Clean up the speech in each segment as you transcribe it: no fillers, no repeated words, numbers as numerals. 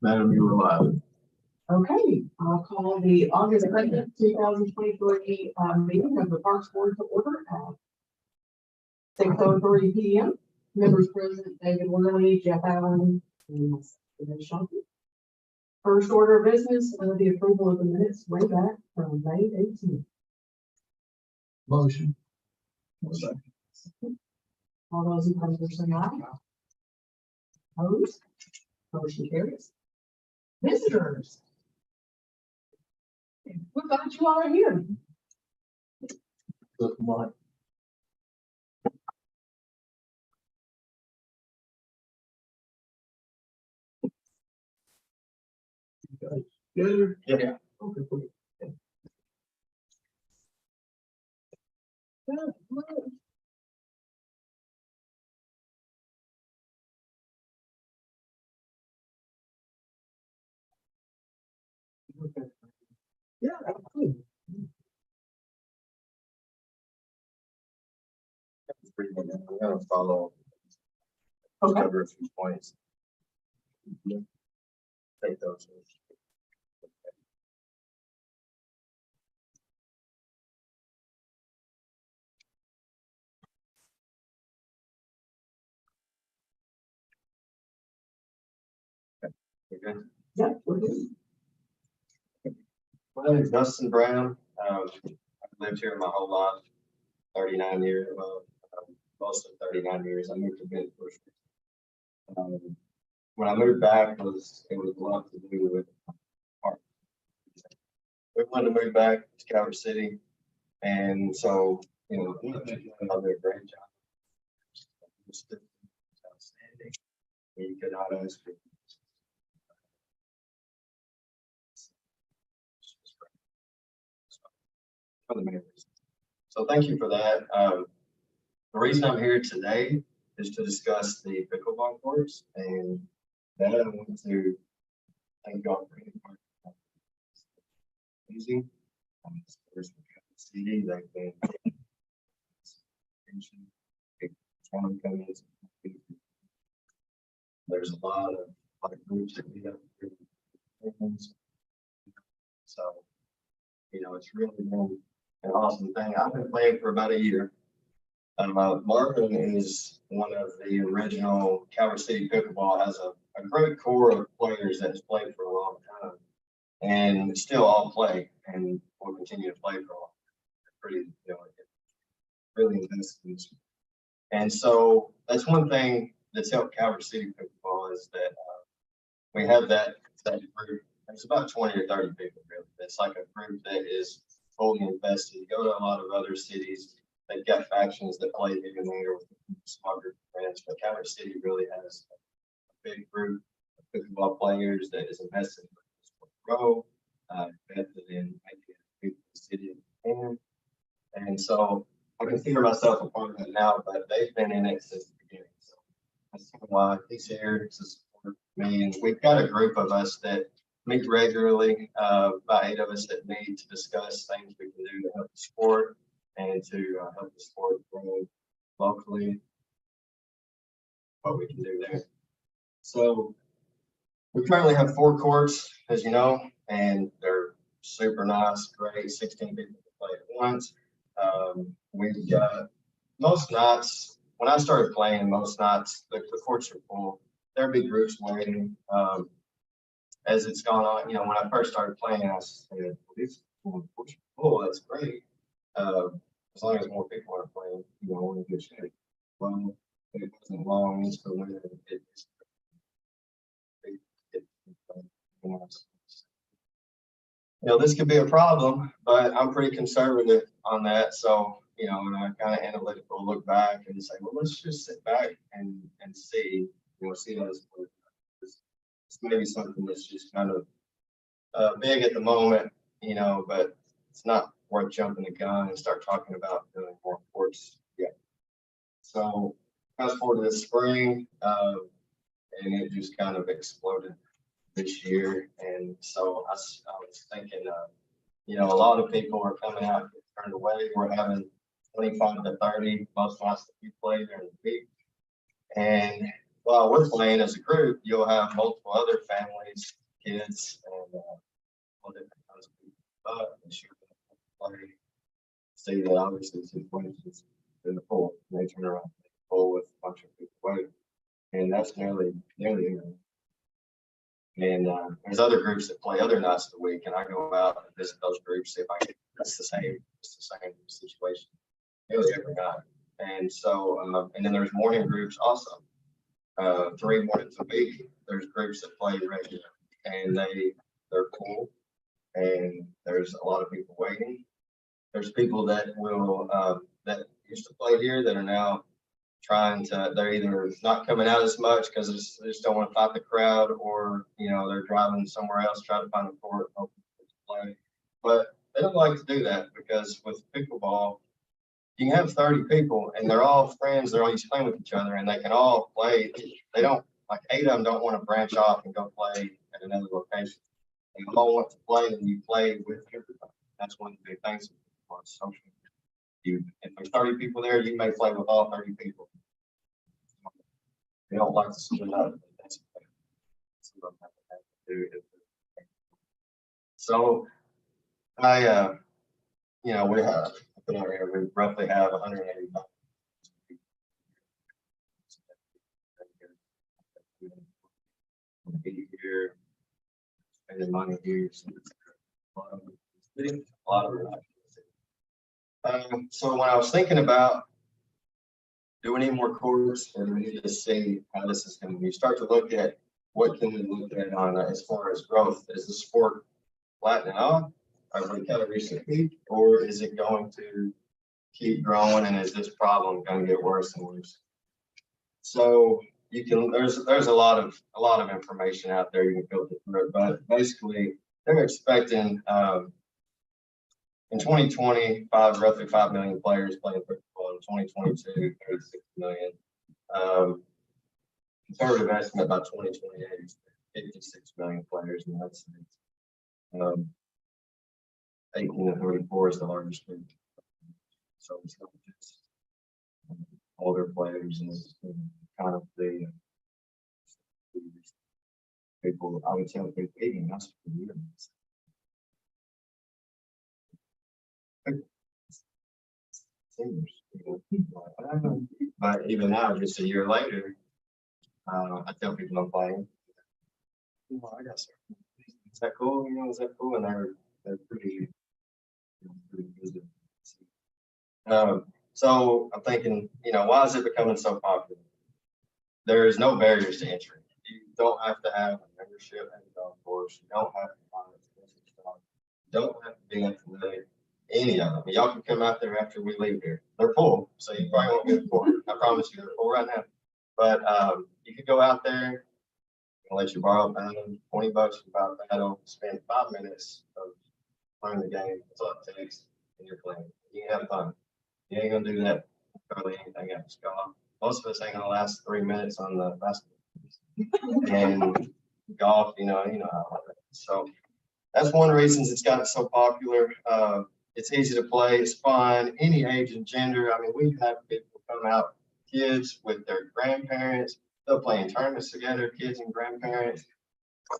Madam, you are live. Okay, I'll call the August 2nd, 2023 meeting of the Parks Board to order at 6:03 p.m. Members present: David Worley, Jeff Allen, and myself, Shonky. First order of business, the approval of the minutes way back from May 18th. Motion. All those in favor say aye. Opposed? Motion carries. Visitors. We're glad you all are here. Good morning. Good. Yeah. Okay. Cool. Okay. Yeah, absolutely. I'm gonna follow. Okay. Cover a few points. Take those. You good? Yeah, we're good. My name is Dustin Brown. I've lived here my whole life, 39 years, most of 39 years. I moved to Bedford. When I moved back, it was a lot to do with art. We wanted to move back to Calvert City, and so, I'll do a great job. It's outstanding. You could not ask for. For the main reason. So thank you for that. The reason I'm here today is to discuss the pickleball courts, and that I want to thank God for any part of it. Amazing. First, we have the CD, they've been coming in. There's a lot of groups that meet up. So, it's really been an awesome thing. I've been playing for about a year. Marvin is one of the original Calvert City Pickleball, has a great core of players that has played for a long time and still all play and will continue to play for a long time. Pretty, really invested in this. And so that's one thing that's helped Calvert City Pickleball is that we have that group. There's about 20 or 30 people really. It's like a group that is fully invested. You go to a lot of other cities, they've got factions that play here and there with small group of friends, but Calvert City really has a big group of pickleball players that is invested in the grow, invested in making the city and so I consider myself a part of it now, but they've been in it since the beginning. So that's why he's here to support me. And we've got a group of us that meet regularly, about 8 of us that meet to discuss things we can do to help the sport and to help the sport grow locally, what we can do there. So we currently have 4 courts, as you know, and they're super nice, great, 16 people to play at once. We've got most nights, when I started playing, most nights, the courts are full. There'll be groups waiting. As it's gone on, when I first started playing, I said, well, these courts are full, that's great. As long as more people are playing, we're in good shape. Well, it wasn't long into the winter. This could be a problem, but I'm pretty conservative on that. So, and I kind of analytical look back and say, well, let's just sit back and see, see how this works. It's maybe something that's just kind of big at the moment, but it's not worth jumping the gun and start talking about doing more courts yet. So fast forward to this spring, and it just kind of exploded this year. And so I was thinking, a lot of people are coming out and turned away. We're having 25 to 30 most nights that we play during the week. And while we're playing as a group, you'll have multiple other families, kids, and all different kinds of people. But as you play, see that obviously situations in the pool, and they turn around, the pool with a bunch of people waiting, and that's nearly. And there's other groups that play other nights of the week, and I go out and visit those groups, see if I can. It's the same situation nearly every night. And so, and then there's morning groups also. 3 mornings a week, there's groups that play regular, and they're cool, and there's a lot of people waiting. There's people that will that used to play here that are now they're either not coming out as much because they just don't want to fight the crowd, or they're driving somewhere else trying to find a court open to play. But they don't like to do that, because with pickleball, you can have 30 people and they're all friends, they're all used to playing with each other, and they can all play. They don't, like 8 of them don't want to branch off and go play at another location. They all want to play, and you play with everybody. That's one of the big things on social. If there's 30 people there, you may play with all 30 people. They don't like to split up. That's what I have to do. So we roughly have 185 here, spending money here. So a lot of it. So when I was thinking about, do we need more courts, or do we need to see how this is going to be? You start to look at what can we look at on as far as growth. Is the sport flattening off? Are we kind of reached a peak, or is it going to keep growing, and is this problem going to get worse and worse? So there's a lot of information out there you can filter through it, but basically they're expecting in 2025 roughly 5 million players playing football. In 2022, 36 million. Conservative estimate by 2028 is 56 million players in the United States. 18 to 34 is the largest group. So it's not just older players, and kind of the people, I would say, people eating us for years. Seniors, but even now, just a year later, I tell people I'm playing. I got some. Is that cool? Is that cool? And they're pretty good. So I'm thinking, why is it becoming so popular? There is no barriers to entry. You don't have to have a membership at the golf course. You don't have to buy a specific stock. You don't have to be athletic. Any of them. Y'all can come out there after we leave here. They're full, so you probably won't get full. I promise you, they're full right now. But you could go out there and let you borrow a paddle, $20 for about a paddle, spend 5 minutes of playing the game. That's all it takes, and you're playing. You can have fun. You ain't gonna do that hardly anything else. Most of us ain't gonna last 3 minutes on the basketball. And golf, how I like it. So that's one reason it's gotten so popular. It's easy to play. It's fun. Any age and gender. I mean, we have people come out, kids with their grandparents. They'll play in tournaments together, kids and grandparents.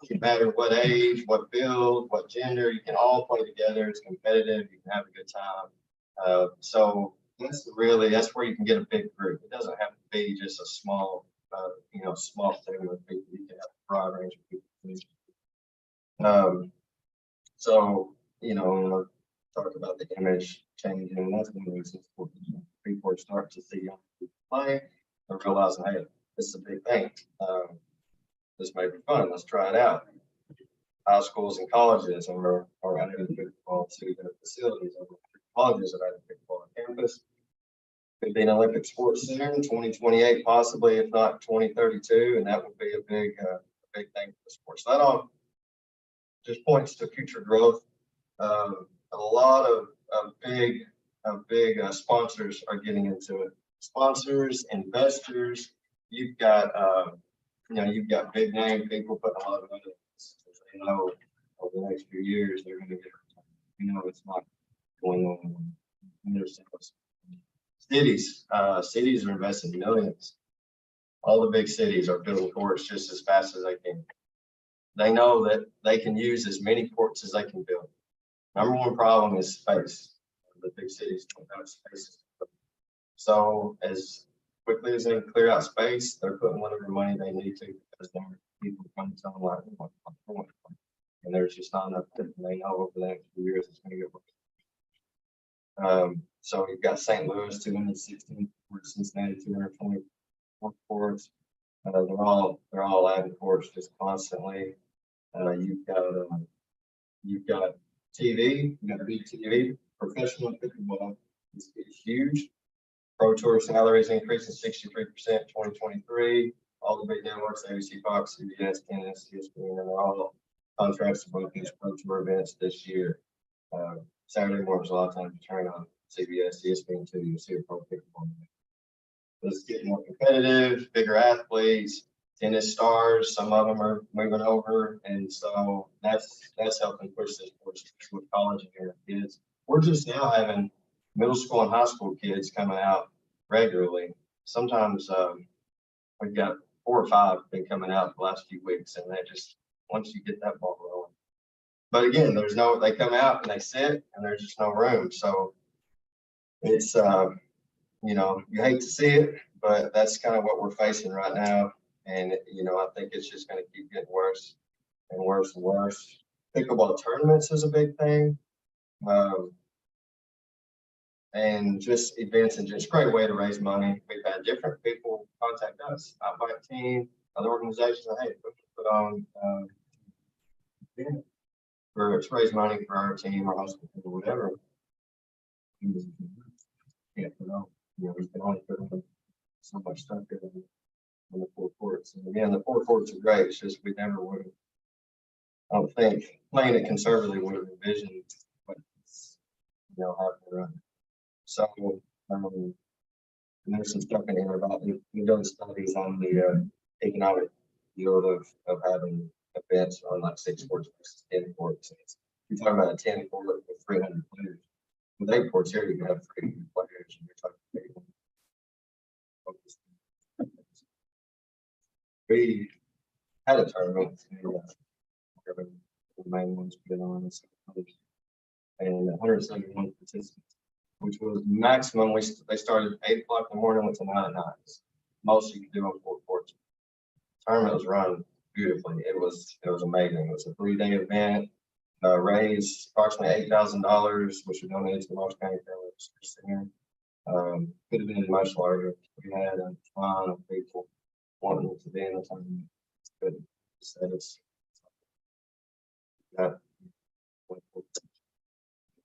No matter what age, what build, what gender, you can all play together. It's competitive. You can have a good time. So that's where you can get a big group. It doesn't have to be just a small, small segment of people. You can have a broad range of people. So, talk about the image changing, and that's one of the reasons people are starting to see young people play. They're realizing, hey, this is a big thing. This may be fun. Let's try it out. High schools and colleges are adding pickleball to their facilities. Colleges are adding pickleball on campus. Could be an Olympic sports center in 2028, possibly, if not 2032, and that would be a big thing for the sport. So that all just points to future growth. A lot of big sponsors are getting into it. Sponsors, investors. You've got big name people putting a lot of money in this. They know over the next few years they're going to get. It's not going on. Cities are investing millions all the big cities are building courts just as fast as they can. They know that they can use as many courts as they can build. Number one problem is space. The big cities don't have space. So as quickly as they can clear out space, they're putting whatever money they need to because there are people come to tell them like, and there's just not enough that they know over the next few years it's going to get worse. So you've got St. Louis 216 courts, Cincinnati 224 courts. They're all adding courts just constantly. You've got TV, you got big TV, professional pickleball is huge. Pro Tour salaries increasing 63% 2023. All the big networks, ABC, Fox, CBS, TNS, ESPN, and they're all contracts to both these Pro Tour events this year. Saturday mornings, a lot of times you turn on CBS, ESPN2, you see a pro pickleball. It's getting more competitive, bigger athletes, tennis stars, some of them are moving over. And so that's helping push this course with college and young kids. We're just now having middle school and high school kids coming out regularly. Sometimes we've got 4 or 5 been coming out the last few weeks, and they just, once you get that ball rolling. But again, they come out and they sit and there's just no room. So it's, you hate to see it, but that's kind of what we're facing right now. And, I think it's just going to keep getting worse and worse and worse. Pickleball tournaments is a big thing. And just events and just great way to raise money. We've had different people contact us, Outback Team, other organizations. Hey, put on to raise money for our team or hospital or whatever. Yeah, we can only put on so much stuff here on the 4 courts. And again, the 4 courts are great. It's just we never would have. I don't think playing it conservatively would have envisioned what's happening right. So, and there's some stuff in here about we've done studies on the economic yield of having events on like 6 courts versus 10 courts. You're talking about a 10 court with 300 players. With 8 courts here, you can have 300 players, and you're talking about we had a tournament, the main ones put on and 171 participants, which was maximum. They started at 8 o'clock in the morning, went to 9 at night. Most you could do on 4 courts. The tournament was run beautifully. It was amazing. It was a 3-day event. Raised approximately $8,000, which we donated to the Marsh County Family Center. Could have been much larger. We had a ton of people wanting to be in the tournament. But it's that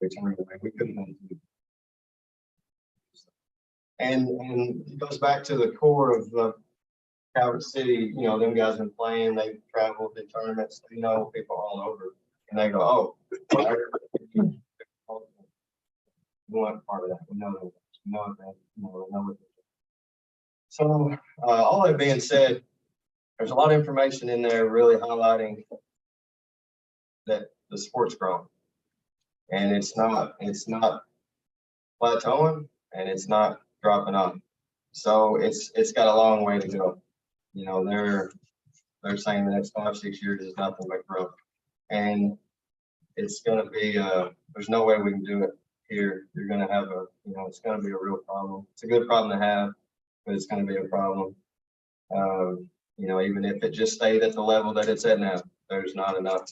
we turned away. We couldn't. And it goes back to the core of Calvert City. Them guys been playing. They traveled to tournaments. They know people all over, and they go, "Oh, we want part of that. We know that. We know that. We know it." So, all that being said, there's a lot of information in there really highlighting that the sport's growing, and it's not plateauing, and it's not dropping off. So it's got a long way to go. They're saying the next 5-6 years is nothing but growth, and it's going to be there's no way we can do it here. You're going to have it's going to be a real problem. It's a good problem to have, but it's going to be a problem. Even if it just stayed at the level that it's at now, there's not enough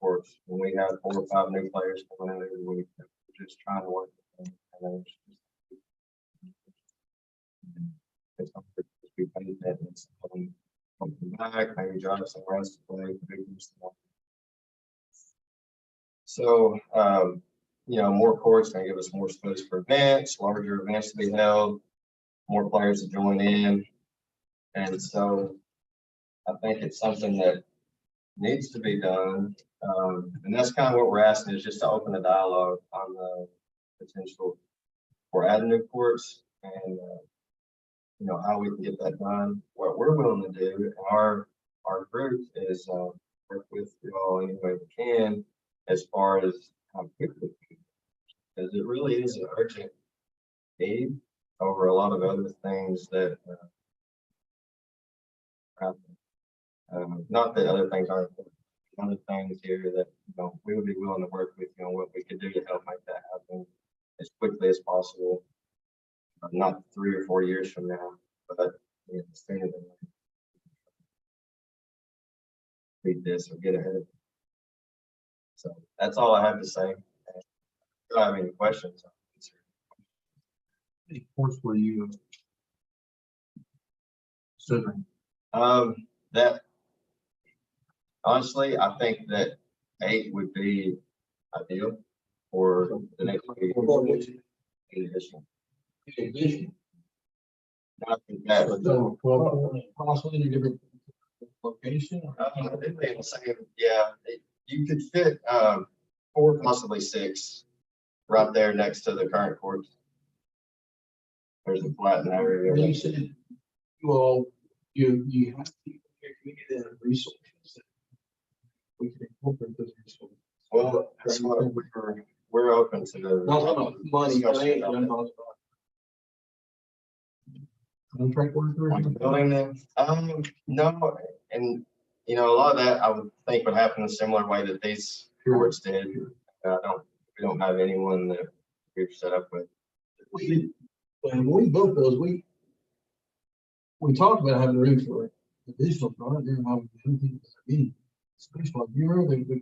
courts. When we have 4 or 5 new players coming out every week, we're just trying to work with them. And it's going to be paid maintenance. Come back, maybe drive somewhere else to play. So, more courts can give us more space for events, larger events to be held, more players to join in. And so I think it's something that needs to be done. And that's kind of what we're asking, is just to open a dialogue on the potential for adding new courts and, how we can get that done. What we're willing to do in our group is work with you all any way we can as far as how quickly, because it really is an urgent need over a lot of other things that Not that other things aren't important. Other things here that, you know, we would be willing to work with you on what we could do to help make that happen as quickly as possible. Not 3 or 4 years from now, but you know, sooner than later. Beat this or get ahead. So that's all I have to say. If you have any questions, I'll answer. Any course were you considering? That honestly, I think that 8 would be ideal for the next few years. In addition. I think that would, So 12, possibly in a different location? it'd be the same, yeah, you could fit, 4, possibly 6 right there next to the current court. There's a flat in that area. You said you all, you have to keep your community that have resources. That we can incorporate those resources. Well, that's what we're open to the. Not about money, discussion right? about I'm talking about contract workers. like building them. No, and you know, a lot of that I would think would happen a similar way that these courts did. We don't have anyone that we've set up with. When we built those, we talked about having room for additional, but I don't remember how we did anything. Special, you remember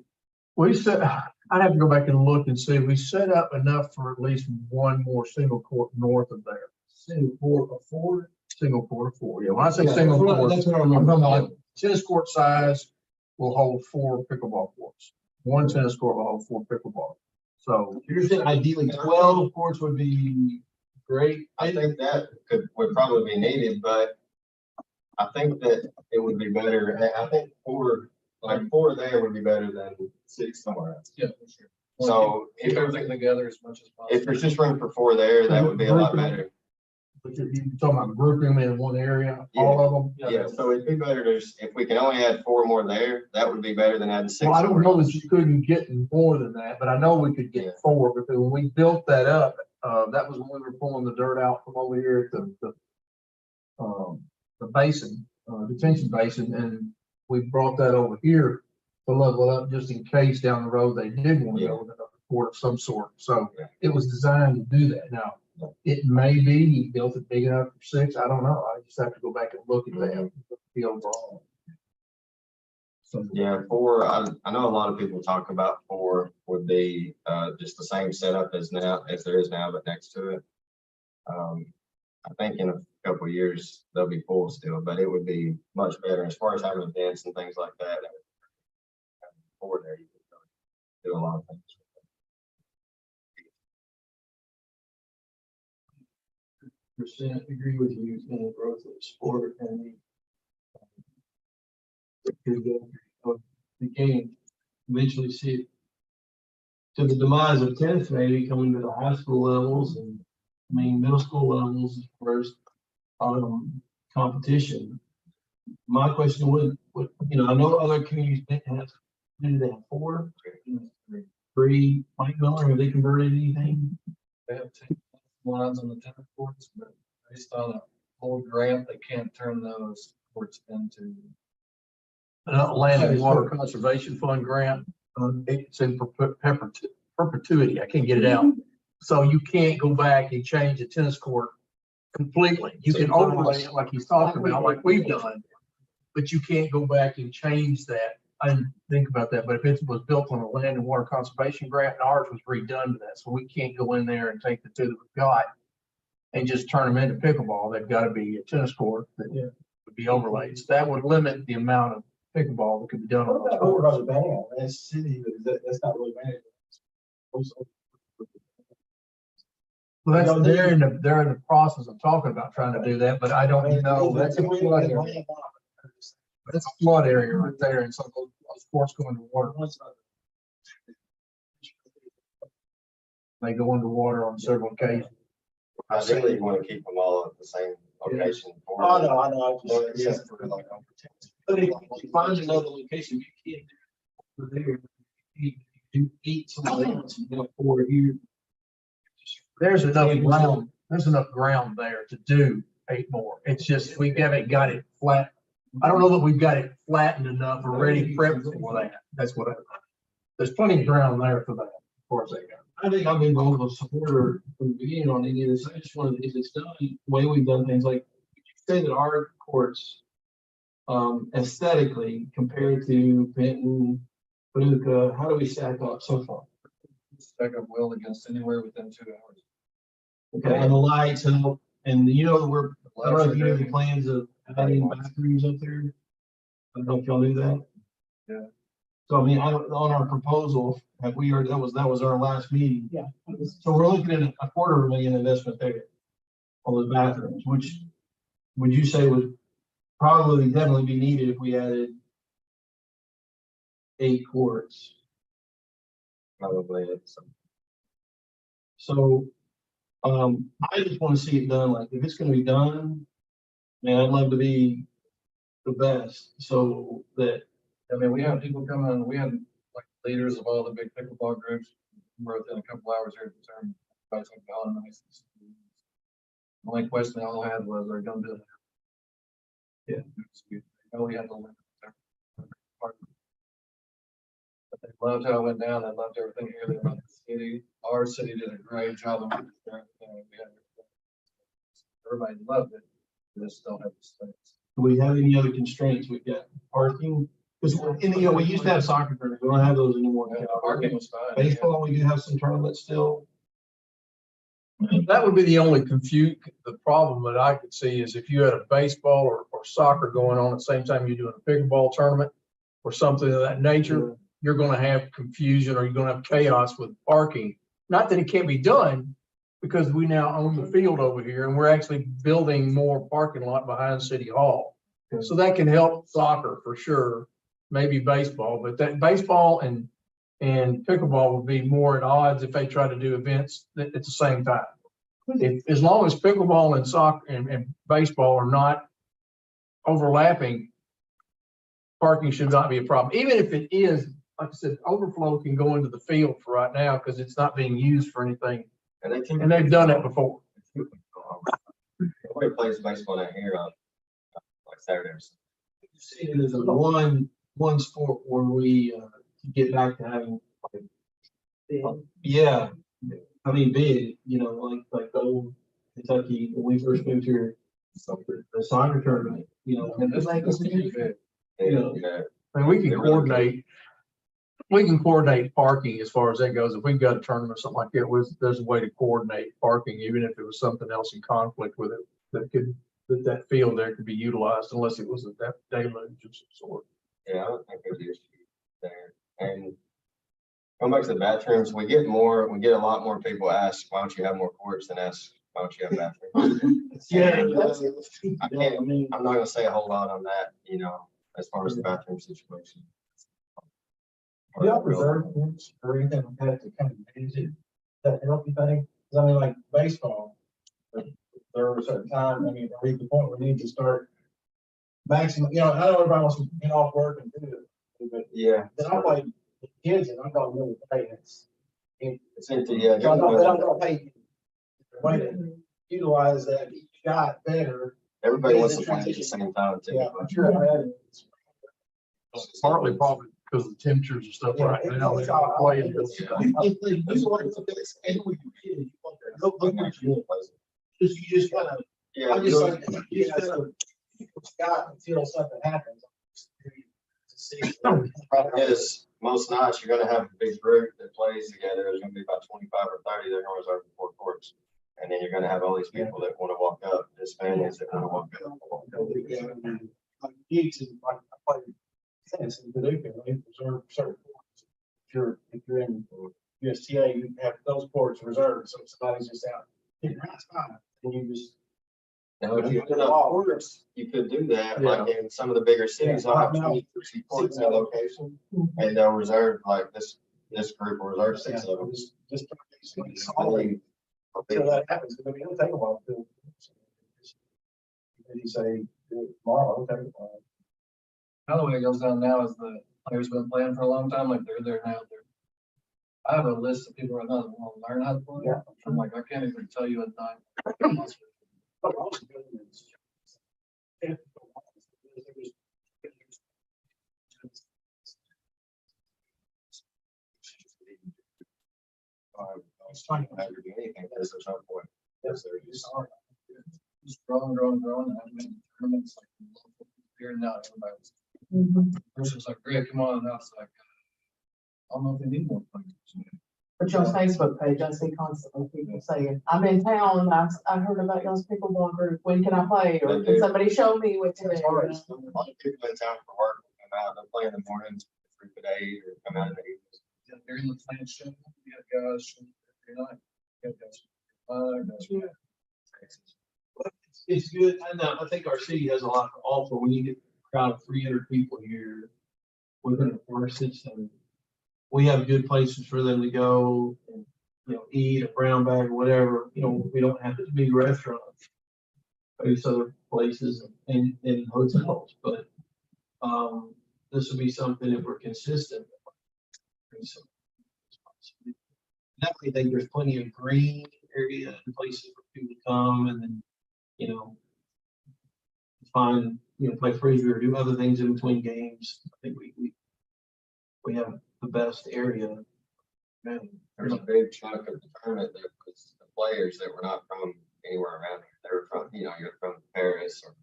we set, I'd have to go back and look and see, we set up enough for at least one more single court north of there. Single court of 4? Single court of 4, yeah. When I say single court, that's what I remember. I'm talking about tennis court size will hold 4 pickleball courts. One tennis court will hold 4 pickleball. So you're saying ideally 12 courts would be great. I think that would probably be needed, but I think that it would be better. I think 4 there would be better than 6 somewhere else. Yeah, for sure. So Keep everything together as much as possible. if there's just room for 4 there, that would be a lot better. But you're talking about grouping them in one area, all of them? Yeah, so it'd be better to, if we can only add 4 more there, that would be better than adding 6. Well, I don't know somewhere that you couldn't get more than that, but I know we could Yeah. get 4, because when we built that up, that was when we were pulling the dirt out from over here at the basin, detention basin, and we brought that over here to level it up just in case down the road they did want to go with another court of some sort. So Yeah. it was designed to do that. Now, it may be he built it big enough for 6. I don't know. I just have to go back and look at that, the overall. So, Yeah, 4, I know a lot of people talk about 4 would be just the same setup as there is now, but next to it. I think in a couple of years they'll be full still, but it would be much better as far as having events and things like that. 4 there, you could do a lot of things. percent agree with you in the growth of sport and the game. Eventually see it to the demise of 10th, maybe coming to the high school levels and I mean middle school levels as far as competition. My question would, you know, I know other communities have, do they have 4, 3, Mike Miller, have they converted anything? They have 2 lines on the tennis courts, but based on a old grant, they can't turn those courts into. Land and Water Conservation Fund grant, it's in perpetuity. I can't get it out. So you can't go back and change a tennis court completely. You can overlay it like he's talking about, like we've done, but you can't go back and change that. I didn't think about that, but if it was built on a land and water conservation grant, and ours was redone to that, so we can't go in there and take the 2 that we've got and just turn them into pickleball. They've got to be a tennis court that would be overlaid. So that would limit the amount of pickleball that could be done on those courts. That's city, that's not really managed. Well, they're in the process of talking about trying to do that, but I don't know. That's a flood area. That's a flood area right there, and some of those courts go into water. They go underwater on several occasions. Ideally, you want to keep them all at the same location. I know. Yeah. But if you find another location, you can't do it over there. You eat somebody else and go forward here. There's enough ground there to do 8 more. It's just, we haven't got it flat I don't know that we've got it flattened enough or ready prepped for that. That's what there's plenty of ground there for that, as far as they go. I think I've been more of a supporter from the beginning on any of this. I just wanted, if it's done, the way we've done things, like, say that our courts, aesthetically compared to Benton, Paducah, how do we stack up so far? Stack up well against anywhere within 2 hours. Okay, and the lights help, and you know, I don't know if you know the Lights are plans of adding bathrooms up there. I don't know if y'all knew that. Yeah. So I mean, on our proposal, have we already, that was our last meeting. Yeah. So we're looking at $250,000 investment there on those bathrooms, which would you say would probably definitely be needed if we added 8 courts? Probably it's. So, I just want to see it done. Like, if it's gonna be done, man, I'd love to be the best, so that, I mean, we had people come in, we had like leaders of all the big pickleball groups. We're within a couple hours here at the term. The only question they all had was, are you gonna do it? Yeah. We know we had to limit. But they loved how it went down. They loved everything here about the city. Our city did a great job of everything. We had everybody loved it. We just don't have the space. do we have any other constraints? We've got parking, because, you know, we used to have soccer tournaments, we don't have those anymore. Yeah, the parking was fine. Baseball, we do have some tournaments still. That would be the only the problem that I could see is if you had a baseball or soccer going on at the same time you're doing a pickleball tournament or something of that nature, you're gonna have confusion or you're gonna have chaos with parking. Not that it can't be done, because we now own the field over here and we're actually building more parking lot behind City Hall. So that can help soccer for sure, maybe baseball, but that baseball and pickleball would be more at odds if they try to do events at the same time. As long as pickleball and soccer and baseball are not overlapping, parking should not be a problem. Even if it is, like I said, overflow can go into the field for right now because it's not being used for anything. And they've done it before. Nobody plays baseball down here on like Saturdays. You see it as a one sport where we, get back to having, yeah, I mean, big, you know, like the old Kentucky, when we first moved here, the soccer tournament, you know. And this is pretty good. Yeah. I mean, we can coordinate parking as far as that goes. If we've got a tournament or something like that, there's a way to coordinate parking, even if it was something else in conflict with it, that field there could be utilized unless it was a deluge of some sort. Yeah, I don't think there's an issue there. And going back to the bathrooms, we get a lot more people ask, why don't you have more courts than ask, why don't you have bathrooms? Yeah. I'm not gonna say a whole lot on that, you know, as far as the bathroom situation. Yeah, reserve points or anything like that to kind of manage it, that help you think? Cause I mean, like baseball, there was a time, I mean, I reach the point where we need to start maximum, you know, I know everybody wants to get off work and do it, but Yeah. then I play with kids and I'm going to pay it's. It's into, yeah. So I'm gonna pay way to utilize that each shot better. Everybody wants to play at the same time. Yeah, typically. I'm sure. Partly probably because of the temperatures and stuff right now. They don't play it. You just gotta, Yeah. I'm just like, you just gotta, Scott, until something happens. Problem is, most nights you're gonna have a big group that plays together. There's gonna be about 25 or 30. They're gonna reserve 4 courts. And then you're gonna have all these people that wanna walk up, Hispanics that wanna walk up. Like gigs and like I played tennis in Paducah, they reserve certain courts. If you're in USTA, you have those courts reserved, so if somebody's just out hitting that's fine, and you just. Now, if you put up courts, you could do that, like in some of the bigger cities, I'll have 23 courts in a location. And they'll reserve, like this group will reserve 6 of them. Just. Only- Until that happens, I mean, it'll take a while to. If you say, do it tomorrow, it'll take a while. Now the way it goes down now is the players been playing for a long time, like they're there now. I have a list of people right now that want to learn how to play. Yeah. I'm like, I can't even tell you a name. But also, was trying to never do anything, because there's no point. Yes, there is. Just growing. And I've been in tournaments like local here and now, everybody was, Mhm. first it's like, Greg, come on, and now it's like, I don't know if they need more players. But y'all's Facebook page, I see constantly people saying, I'm in town, I heard about y'all's pickleball group, when can I play? Or can somebody show me what to do? A lot of people in town for work, come out, they'll play in the mornings, group at 8, or come out at 8. Yeah, they're in the plant show, you got guys from every night. You got guys from, guys from Texas. It's good. And I think our city has a lot to offer when you get a crowd of 300 people here within a park system. We have good places for them to go and, eat a brown bag or whatever. We don't have this big restaurants. There's other places and hotels, but, this would be something if we're consistent. Definitely think there's plenty of green area and places for people to come and then, find, play frisbee or do other things in between games. I think we have the best area. Man, There's a big chunk of the tournament that was the players that were not from anywhere around here. They were from, you're from Paris or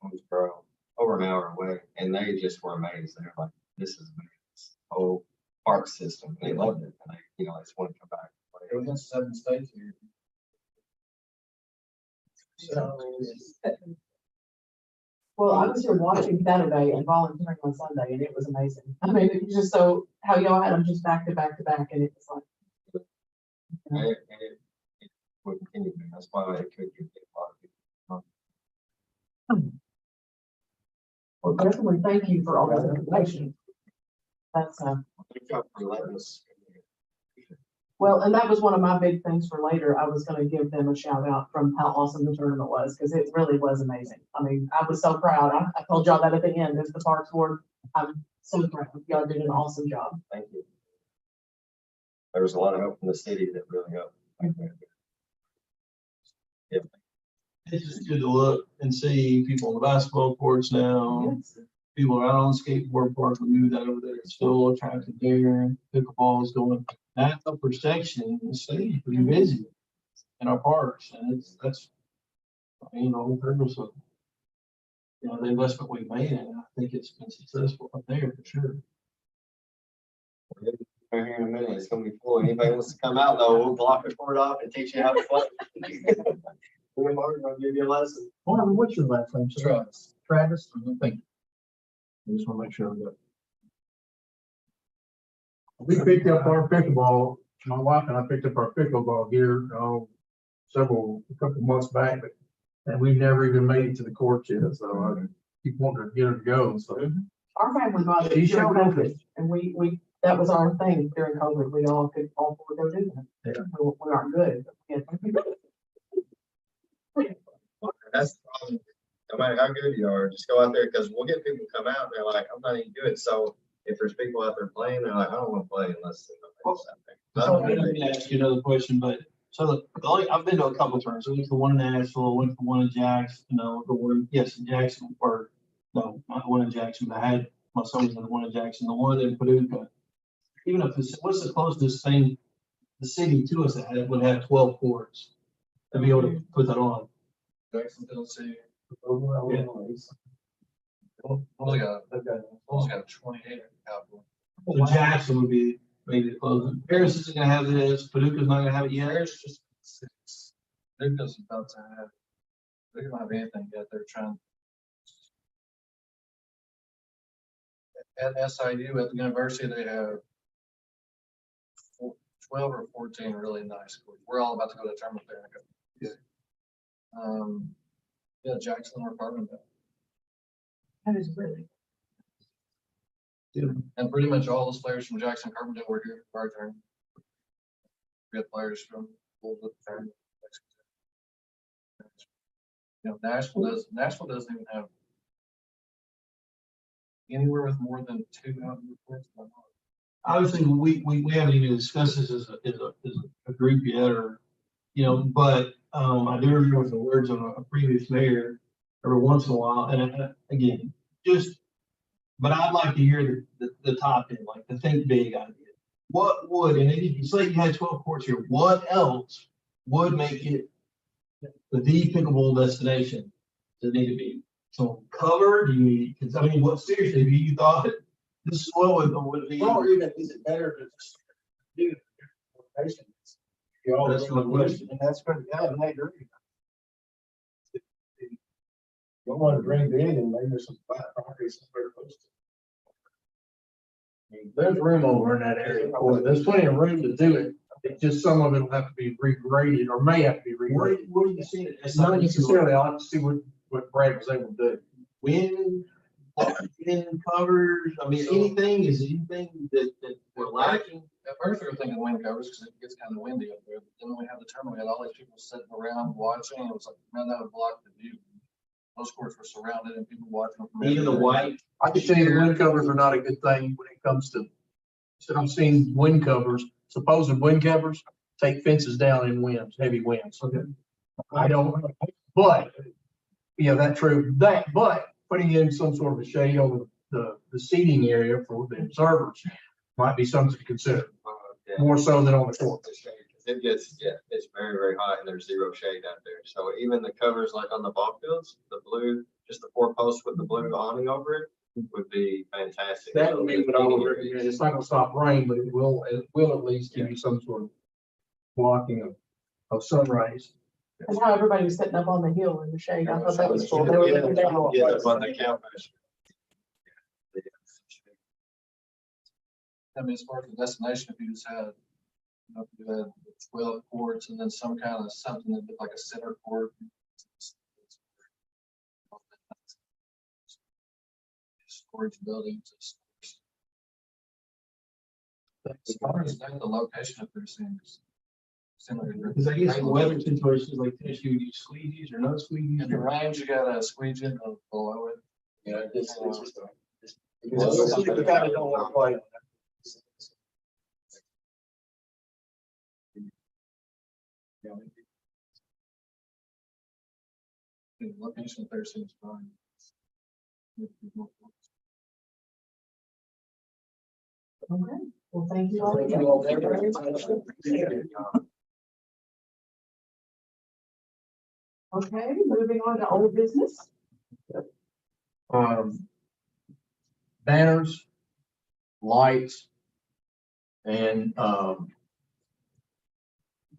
Owensboro, over an hour away, and they just were amazed. They're like, this is amazing. This whole park system. They loved it, and they just want to come back. We got 7 states here. Well, I was here watching Saturday and volunteering on Sunday, and it was amazing. I mean, it was just so, how y'all had them just back to back to back, and it was like. And it would continue. That's why it could get a lot of people. Well, definitely thank you for all that information. That's, Good job for letting us. well, and that was one of my big things for later. I was gonna give them a shout out from how awesome the tournament was, because it really was amazing. I mean, I was so proud. I told y'all that at the end, as the Parks Board. I'm so proud. Y'all did an awesome job. Thank you. There was a lot of help from the city that really helped. Yep. it's just good to look and see people on the basketball courts now. People are out on skateboard park, we knew that over there, it's still attractive there, pickleball is going, that upper section, the city's pretty busy in our parks, and that's, regardless of, the investment we made, and I think it's been successful up there for sure. We're here in a minute, it's gonna be full. Anybody wants to come out though, we'll block the court off and teach you how to play. We're gonna give you a lesson. Marvin, what's your last name? sir? Travis. Travis? Thank you. I just want to make sure that. We picked up our pickleball, my wife and I picked up our pickleball gear, a couple months back, and we never even made it to the court yet, so I keep wanting to get her to go, so. Our family bought it She during showed up. COVID, and we, that was our thing during COVID. We all could all afford to go do that. Yeah. We aren't good. But we had- That's the problem. No matter how good you are, just go out there, because we'll get people come out and they're like, I'm not even good. So if there's people out there playing, they're like, I don't want to play unless somebody's out there. So let me ask you another question, but, I've been to a couple of tournaments, I went to one in Nashville, went to one in Jackson, in Jackson, or, no, not the one in Jackson, but I had, my son was in the one in Jackson, the one in Paducah. Even if what's the closest thing, the city to us that would have 12 courts to be able to put that on? Jacksonville City. Yeah. Only got 28 in California. So Jackson would be maybe the closest. Paris isn't gonna have this, Paducah's not gonna have it yet. There's just 6. They're just about to have, they don't have anything yet. They're trying. At SIU, at the university, they have 12 or 14 really nice schools. We're all about to go to a tournament there. Yeah, Jackson or Carbondale. That is really. And pretty much all those players from Jackson Carbondale were here for our turn. We had players from Louisville, Nashville doesn't even have anywhere with more than 2 outdoor courts. Obviously, we haven't even discussed this as a group yet, or, but, I do remember the words of a previous mayor every once in a while, and again, but I'd like to hear the top end, like the think big idea. what would, and if you say you had 12 courts here, what else would make it the pickleball destination? Does it need to be so covered? Do you need, because I mean, what seriously, have you thought this is what would be? Or even, is it better to just do locations? You all That's my question. And that's good, yeah, and I agree. You don't want to dream big and maybe there's some flat properties somewhere close to. There's room over in that area. There's plenty of room to do it. It's just some of it will have to be regraded or may have to be Where, regraded. where do you see it? As Not something necessarily. I'll have to see what Brad was able to do. wind, covers, I mean, anything, is anything that we're lacking? At first, we were thinking wind covers because it gets kind of windy up there, but then when we had the tournament, we had all these people sitting around watching, it was like, man, that would block the view. Those courts were surrounded and people watching. from Even the everywhere. white, I can tell you the wind covers are not a good thing when it comes to, so I'm seeing wind covers, supposed wind covers, take fences down in winds, heavy winds. Okay. I don't, but, yeah, that's true. But putting in some sort of a shade over the seating area for the observers might be something to consider, Yeah. more so than on the court. It gets, yeah, it's very, very hot and there's zero shade out there. So even the covers like on the ball fields, the blue, just the 4 posts with the blue awning over it would be fantastic. That would be what I would recommend. It's not gonna stop rain, but it will at least give you some sort of blocking of sun rays. And how everybody was sitting up on the hill in the shade. I thought that was cool. They were looking down. Yeah, up on the campus. I mean, as far as the destination, if you just had, you know, if you had 12 courts and then some kind of something that looked like a center court. Storage buildings. As far as the location of their seems similar. because I guess in weather situations like this, you would use squeegees or no squeegees. In the range, you got a squeeze in below it. Yeah, it's just. Well, You kind of don't want to play. The location there seems fine. Okay, well, thank you all. Thank you all very much. Okay, moving on to old business. Banners, lights, and,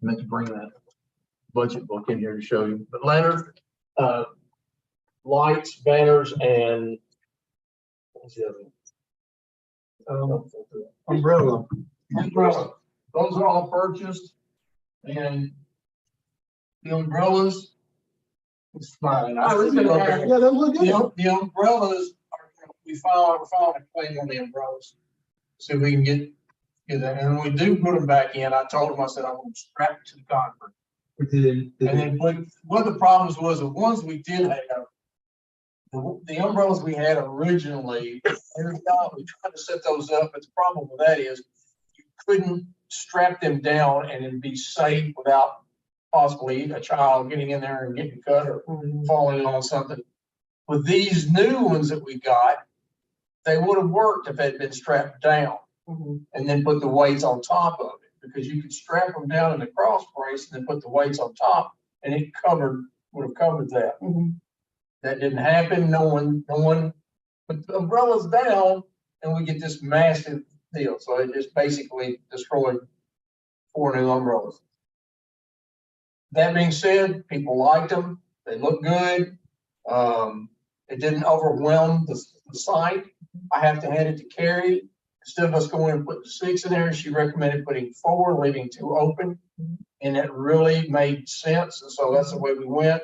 meant to bring that budget book in here to show you, but Leonard, lights, banners, and what's the other one? Umbrella. Umbrella. Those are all purchased, and the umbrellas. It's fine. I was gonna ask. Yeah, those look The umbrellas, we're filing a claim on the umbrellas. So we can get that, and when we do put them back in, I told them, I said, I'm gonna strap it to the concrete. And then one of the problems was the ones we did have, the umbrellas we had originally, every time we tried to set those up, but the problem with that is you couldn't strap them down and then be safe without possibly a child getting in there and getting cut or falling on something. With these new ones that we got, they would have worked if they'd been strapped down and then put the weights on top of it, because you could strap them down in the cross brace and then put the weights on top and it would have covered that. That didn't happen. No one put the umbrellas down and we get this massive deal. So it just basically destroyed 4 new umbrellas. That being said, people liked them. They look good. It didn't overwhelm the site. I have to hand it to Carrie. Instead of us going and putting 6 in there, she recommended putting 4, leaving 2 open. And it really made sense. And so that's the way we went.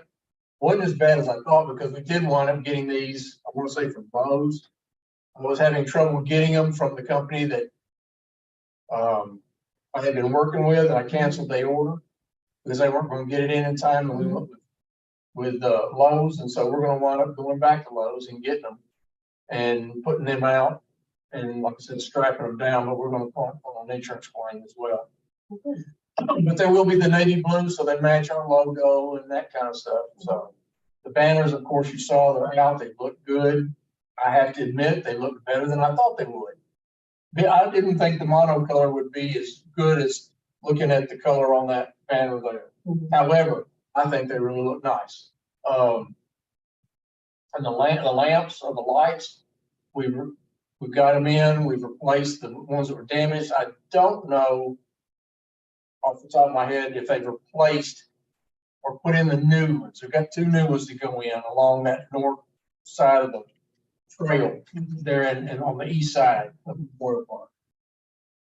Wasn't as bad as I thought, because we did wind up getting these, I want to say, from Bose. I was having trouble getting them from the company that I had been working with, and I canceled the order because they weren't going to get it in time. And we went with Lowe's, and so we're going to wind up going back to Lowe's and getting them and putting them out, and like I said, strapping them down. But we're going to put on an insurance claim as well. But they will be the navy blue, so they match our logo and that kind of stuff. So the banners, of course, you saw they're out. They look good. I have to admit, they look better than I thought they would. I didn't think the monocolor would be as good as looking at the color on that banner there. Mhm. However, I think they really look nice. And the lamps or the lights, we've got them in, we've replaced the ones that were damaged. I don't know off the top of my head if they've replaced or put in the new ones. We've got 2 new ones to go in along that north side of the trail there and on the east side of the water park.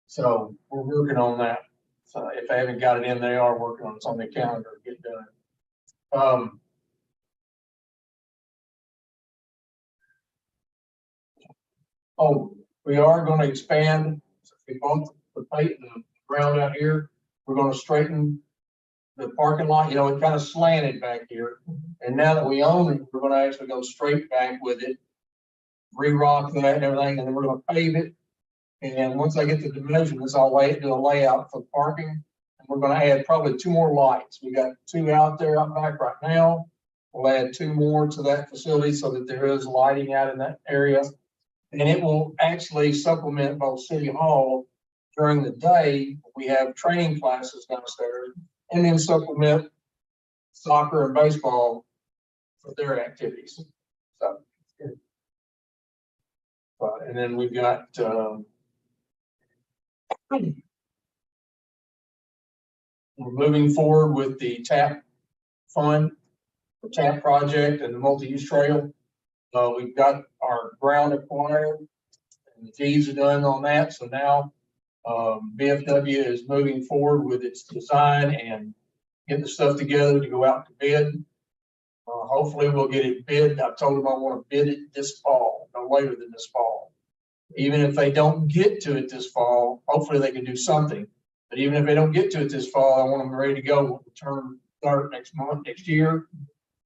So we're working on that. So if I haven't got it in, they are working on it. It's on the calendar to get done. Oh, we are gonna expand. We bought the ground out here. We're gonna straighten the parking lot. You know, it kind of slanted back here. And now that we own it, we're gonna actually go straight back with it, re-rock that and everything, and then we're gonna pave it. And once I get the dimensions, I'll do a layout for the parking. And we're gonna add probably 2 more lights. We got 2 out there out back right now. We'll add 2 more to that facility so that there is lighting out in that area. And it will actually supplement both City Hall during the day. We have training classes downstairs, and then supplement soccer and baseball for their activities. So, and then we've got, we're moving forward with the TAP fund, the TAP project and the multi-use trail. We've got our ground acquired and the deeds are done on that. So now BFW is moving forward with its design and getting the stuff together to go out to bid. Hopefully we'll get it bid. I told them I want to bid it this fall, no later than this fall. Even if they don't get to it this fall, hopefully they can do something. But even if they don't get to it this fall, I want them ready to go. We'll turn start next month, next year,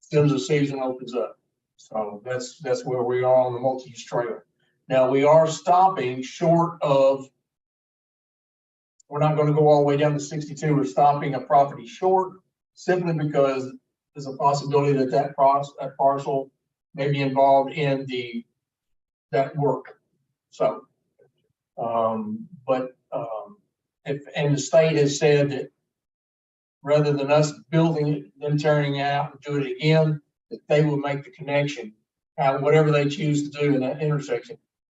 as soon as the season opens up. So that's where we are on the multi-use trail. Now we are stopping short of, we're not going to go all the way down to 62. We're stopping a property short simply because there's a possibility that that parcel may be involved in that work. So, and the state has said that rather than us building it, then tearing it out and do it again, that they will make the connection, whatever they choose to do in that intersection,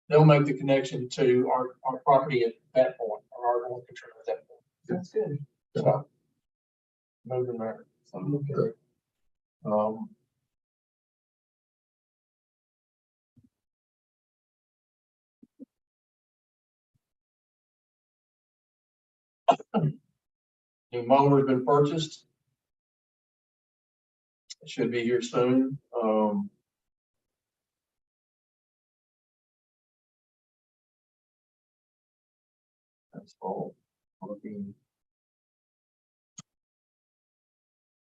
they'll make the connection to our property at that point, or our own control at that point. That's good. So, moving there. Okay. New mower's been purchased. It should be here soon. That's all. Looking.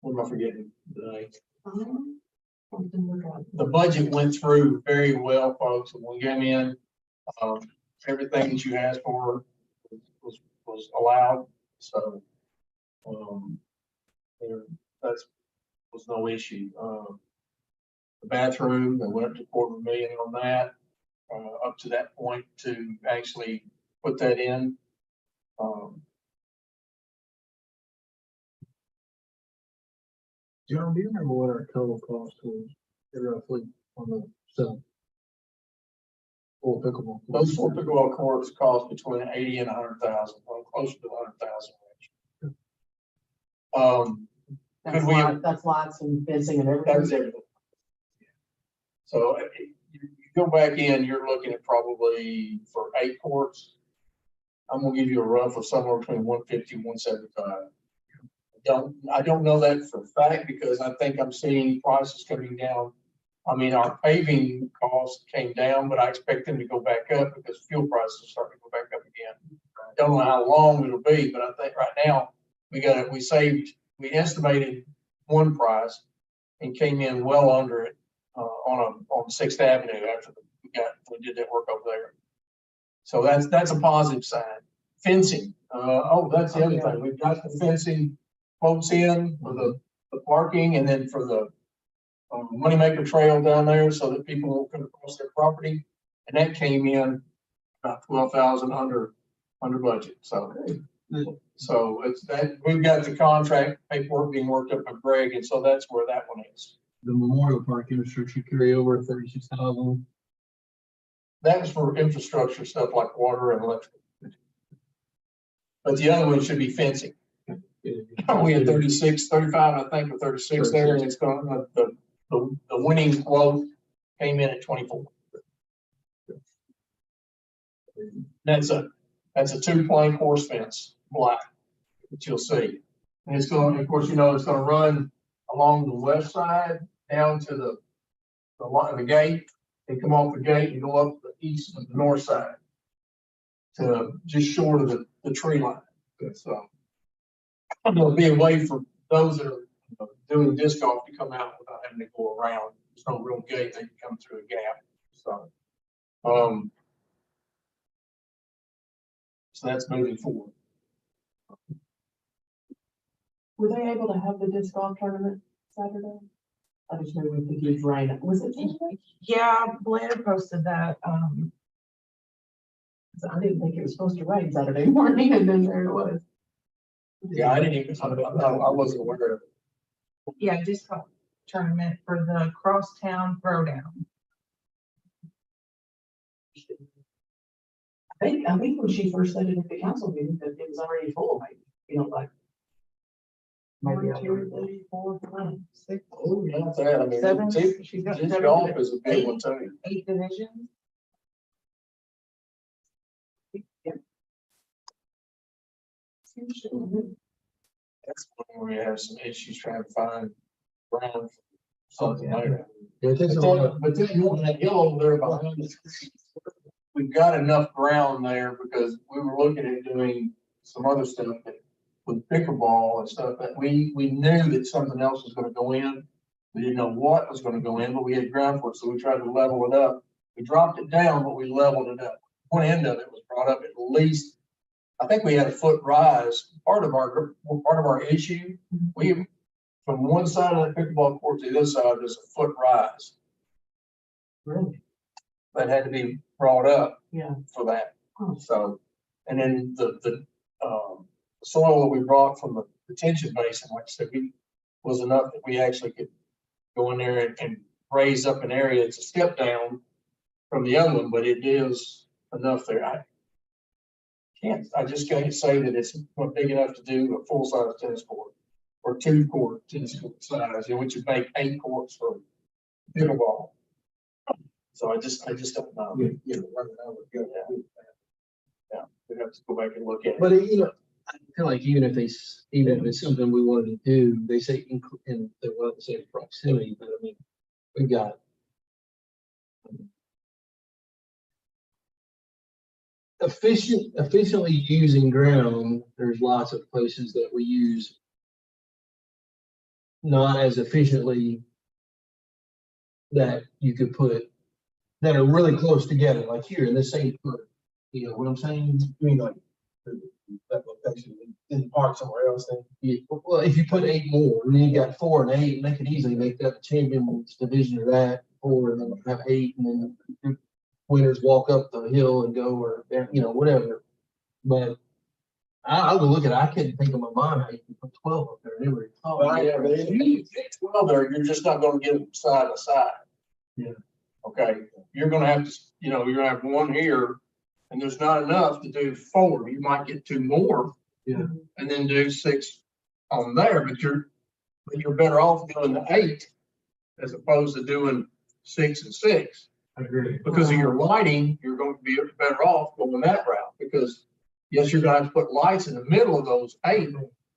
What am I forgetting today? The budget went through very well, folks. When we came in, everything that you asked for was allowed. So, that was no issue. The bathroom, they went up to $250,000 on that, up to that point to actually put that in. John, do you remember what our total cost was roughly on the sub? Full pickleball. Those 4 pickleball courts cost between 80 and 100,000, well, closer to 100,000. That's lots and fencing and everything. That's everything. So you go back in, you're looking at probably for 8 courts. I'm gonna give you a rough of somewhere between 150 and 175. I don't know that for a fact because I think I'm seeing prices coming down. I mean, our paving costs came down, but I expect them to go back up because fuel prices are starting to go back up again. I don't know how long it'll be, but I think right now we estimated one price and came in well under it on 6th Avenue after we did that work over there. So that's a positive sign. Fencing. That's the other thing. We've got the fencing quotes in for the parking and then for the Moneymaker Trail down there so that people won't come across their property. And that came in about 12,000 under budget, so. So it's that, we've got the contract paperwork being worked up by Greg, and so that's where that one is. The Memorial Park infrastructure carryover 36,000. That was for infrastructure stuff like water and electric. But the other one should be fencing. We had 36, 35, I think, or 36 there, and it's going, the winning quote came in at 24. That's a 2-plank horse fence, black, that you'll see. And it's going, of course, you know, it's going to run along the west side down to the gate, and come off the gate and go up the east and the north side to just short of the tree line. So there'll be a way for those that are doing disc golf to come out without having to go around. There's no real gate, they can come through a gap. So that's moving forward. Were they able to have the disc golf tournament Saturday? I just knew with the huge rain. Was it Saturday? Yeah, Blair posted that, 'Cause I didn't think it was supposed to rain Saturday morning, and then there it was. Yeah, I didn't even, I wasn't aware of it. yeah, disc golf tournament for the Crosstown Throwdown. I think when she first said it at the council meeting, that it was already full, maybe, you know, like. Maybe. 1, 2, 3, 4, 5, 6, Oh, not that, I mean, 7. disc She's got disc 7 golf is a big one too. 8 divisions. That's when we have some issues trying to find ground. for Something Oh, yeah. like that. Yeah, it takes a lot. But then you want that hill over there behind the screen. We've got enough ground there because we were looking at doing some other stuff that with pickleball and stuff that we knew that something else was gonna go in. We didn't know what was gonna go in, but we had ground for it, so we tried to level it up. We dropped it down, but we leveled it up. One end of it was brought up at least, I think we had a foot rise. Part of our issue, we, from one side of the pickleball court to the other side, there's a foot rise. Really? That had to be brought up. Yeah. For that. Hmm. So, and then the soil that we brought from the detention basin, like I said, was enough that we actually could go in there and raise up an area. It's a step down from the other one, but it is enough there. I just can't say that it's big enough to do a full-size tennis court or 2-court tennis court size, which would make 8 courts for pickleball. So I just don't know. Yeah, we'd have to go back and look at it. But you know, I feel like even if it's something we wanted to do, they say in they want to say proximity, but I mean, we got efficiently using ground. There's lots of places that we use not as efficiently that you could put that are really close together, like here in this same foot. You know what I'm saying? I mean, like, that location in the park somewhere else then. Yeah, well, if you put 8 more, and then you got 4 and 8, and they could easily make that the champions division of that, 4, and then have 8, and then the winners walk up the hill and go, or you know, whatever. But I would look at it, I couldn't think of my mind how you can put 12 up there and every. Oh, yeah, but if you get 12 there, you're just not gonna get them side by side. Yeah. Okay, you're gonna have to, you're gonna have 1 here, and there's not enough to do 4. You might get 2 more. Yeah. And then do 6 on there, but you're better off doing the 8 as opposed to doing 6 and 6. I agree. Because of your lighting, you're going to be better off going that route, because yes, you're gonna have to put lights in the middle of those 8,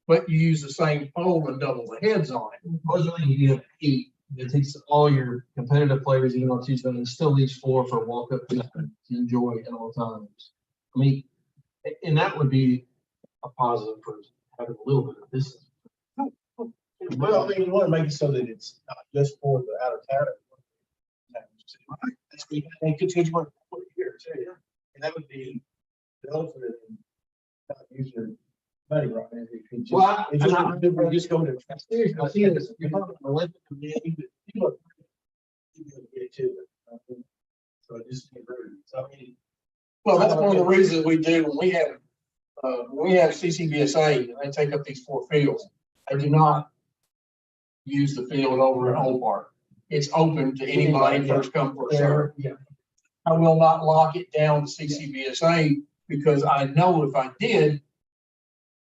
but you use the same pole and double the heads on it. Supposedly you have 8, it takes all your competitive players, even on Tuesday, and still leaves 4 for walk up to enjoy at all times. I mean, and that would be a positive for having a little bit of distance. Well, I mean, you want to make it so that it's not just for the out of town. And continue to put it here too. And that would be the ultimate in not using your money right now. If you just, Well, if you just go to. Seriously, I see this, you're talking about Olympic. Yeah, you get to it. So it just. So I mean, Well, that's one of the reasons we do when we have CCBSA, and they take up these 4 fields. They do not use the field over at Old Park. It's open to anybody, first come, first served. Yeah. I will not lock it down to CCBSA because I know if I did,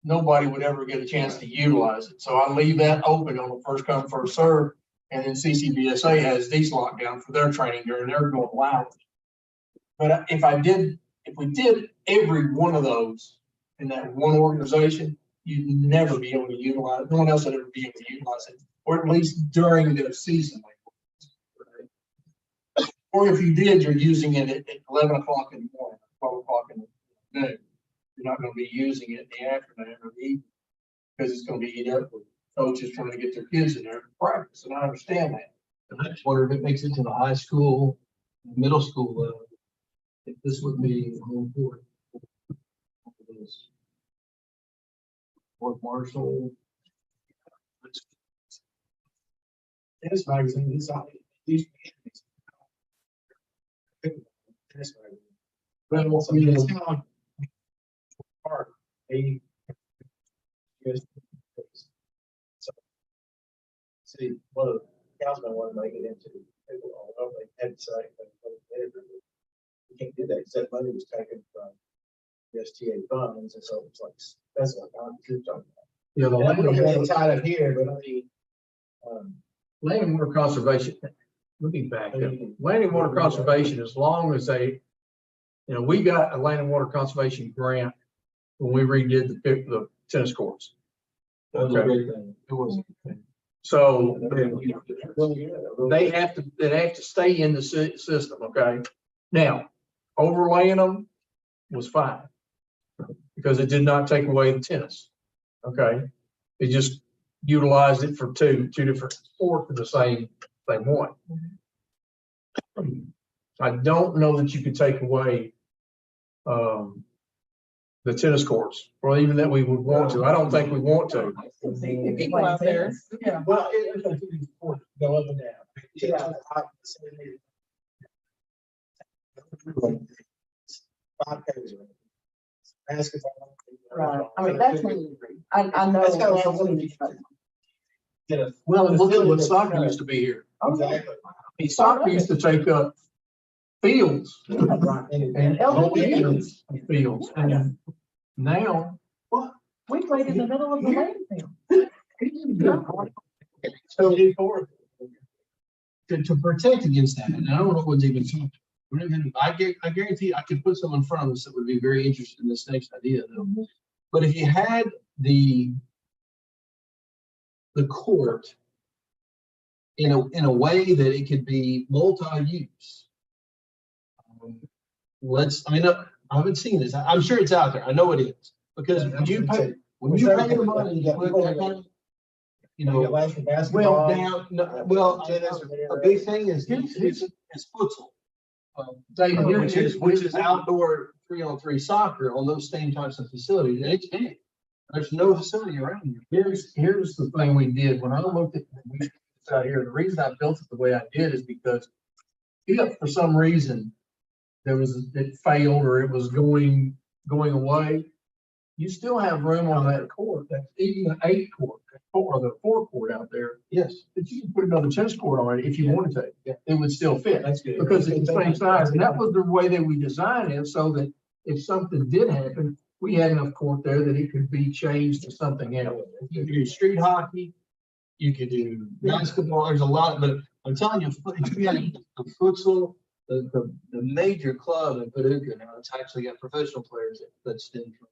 nobody would ever get a chance to utilize it. So I leave that open on a first come, first serve. And then CCBSA has these locked down for their training during their normal hours. But if we did every one of those in that one organization, you'd never be able to utilize it. No one else would ever be able to utilize it, or at least during their season. Or if you did, you're using it at 11 o'clock in the morning, 12 o'clock in the noon. You're not going to be using it in the afternoon or the evening because it's going to be eat up with coaches trying to get their kids in there to practice. And I understand that. And I just wonder if it makes it to the high school, middle school level, if this would be more important. Fort Marshall. Tennis magazine, it's out. Tennis magazine. Well, So it's kind of like part, they. So, see, one of the councilmen wanted to make it into, people all over, they had to say, you can't do that, because that money was taken from the STA funds, and so it's like, that's what I'm talking about. Yeah, the And I don't know if land it's tied up here, but I mean, and water conservation, let me back up. Land and water conservation, as long as we got a land and water conservation grant when we redid the tennis courts. That was a great thing. It was. So they have to stay in the system, okay? Now, overlaying them was fine because it did not take away the tennis, okay? It just utilized it for two different sports in the same one. I don't know that you could take away the tennis courts, or even that we would want to. I don't think we want to. People out there. Yeah. well, it's going to be go up and down. Yeah. 5Ks. Basketball. Right, I mean, that's when, I know. That's kind of what Yeah. Well, look at what soccer used to be here. Exactly. I mean, soccer used to take up fields Right. and fields, and now. We played in the middle of the landfill. So To protect against that, and I don't know what's even talking. I guarantee I could put someone in front of us that would be very interested in this next idea though. But if you had the court in a way that it could be multi-use. I haven't seen this. I'm sure it's out there. I know it is. Because when you pay the money, you put that, Basketball. A big thing is futsal. David, Which is outdoor 3-on-3 soccer on those same types of facilities. And it's big. There's no facility around here. Here's the thing we did when I looked at this out here. The reason I built it the way I did is because if for some reason it failed or it was going away, you still have room on that court. That's even the 8 court or the 4 court out there. Yes. But you can put another tennis court on it if you wanted to. Yeah. It would still fit. That's good. Because it's the same size. And that was the way that we designed it, so that if something did happen, we had enough court there that it could be changed to something else. You could do street hockey, you could do basketball, there's a lot, but I'm telling you, if you had a futsal, the major club in Paducah now, it's actually got professional players that stem from.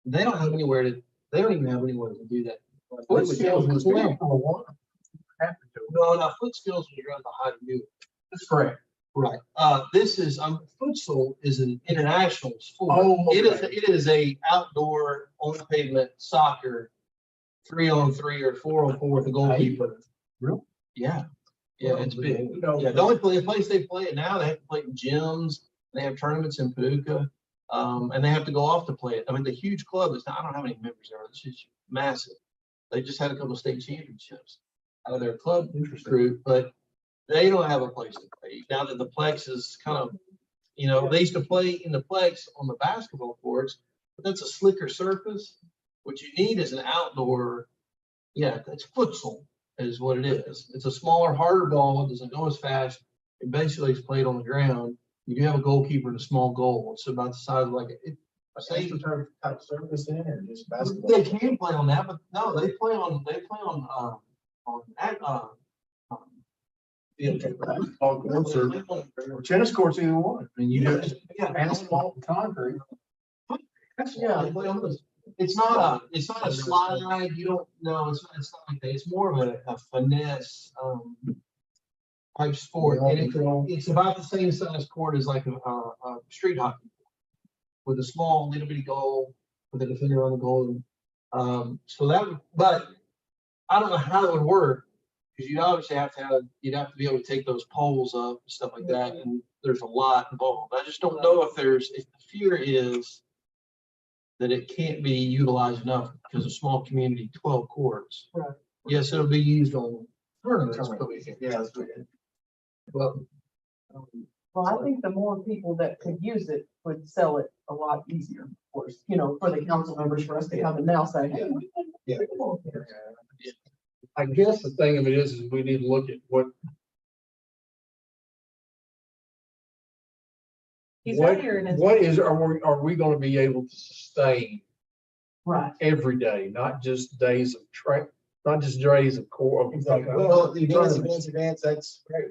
They don't even have anywhere to do that. Foot skills was there for a while. No, foot skills was around the height of you. That's correct. Right. This is, futsal is an international sport. Oh, okay. It is a outdoor on pavement soccer, 3-on-3 or 4-on-4 with a goalkeeper. Really? Yeah. Yeah, it's big. Yeah, the only place they play it now, they have to play in gyms. They have tournaments in Paducah, and they have to go off to play it. I mean, the huge club is, I don't know how many members there are. It's just massive. They just had a couple of state championships out of their club group, but they don't have a place to play. Now that the Plex is kind of, You know, they used to play in the Plex on the basketball courts, but that's a slicker surface. What you need is an outdoor, yeah, it's futsal is what it is. It's a smaller, harder ball. It doesn't go as fast. It basically is played on the ground. You do have a goalkeeper and a small goal. It's about the size of like a, Same type service in or just basketball? they can play on that, but no, they play on that, field trip. Ball courts or tennis courts, either one. I mean, you just, Yeah. asphalt, concrete. Yeah, they play on those. It's not a slide, you don't, no, it's not like that, it's more of a finesse, type sport, and it's about the same size court as like a street hockey. With a small little bitty goal, with a defender on the goal, so that, but I don't know how it would work, because you'd obviously you'd have to be able to take those poles up and stuff like that, and there's a lot involved, I just don't know if the fear is that it can't be utilized enough because of small community, 12 courts. Right. Yes, it'll be used on tournaments, but Yeah, well, Well, I think the more people that could use it would sell it a lot easier, of course, you know, for the council members, for us to come and now say, hey. we can- Yeah. I guess the thing of it is we need to look at what He's right here in his. are we gonna be able to sustain Right. every day, not just days of not just days of core. Exactly. Well, the events, that's great.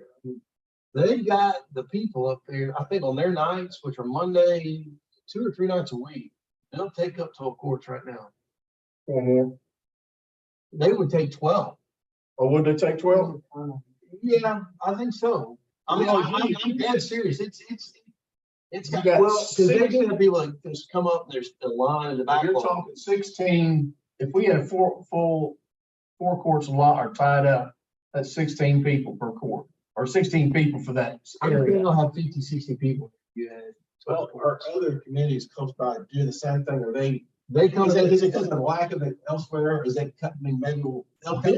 they've got the people up there, I think on their nights, which are Monday, 2 or 3 nights a week, they'll take up 12 courts right now. One more, They would take 12. or would they take 12? Yeah, I think so. I mean, Well, I'm dead serious. It's You got, got well, because they're 6 gonna be like, just come up, and there's the line in the back. You're talking 16, if we had four courts a lot are tied up, that's 16 people per court, or 16 people for that I think area. they'll have 50, 60 people. You had 12 Well, courts. are other communities close by do the same thing, or they, They come. is it because of the lack of it elsewhere, or is it, I mean, maybe they'll pay.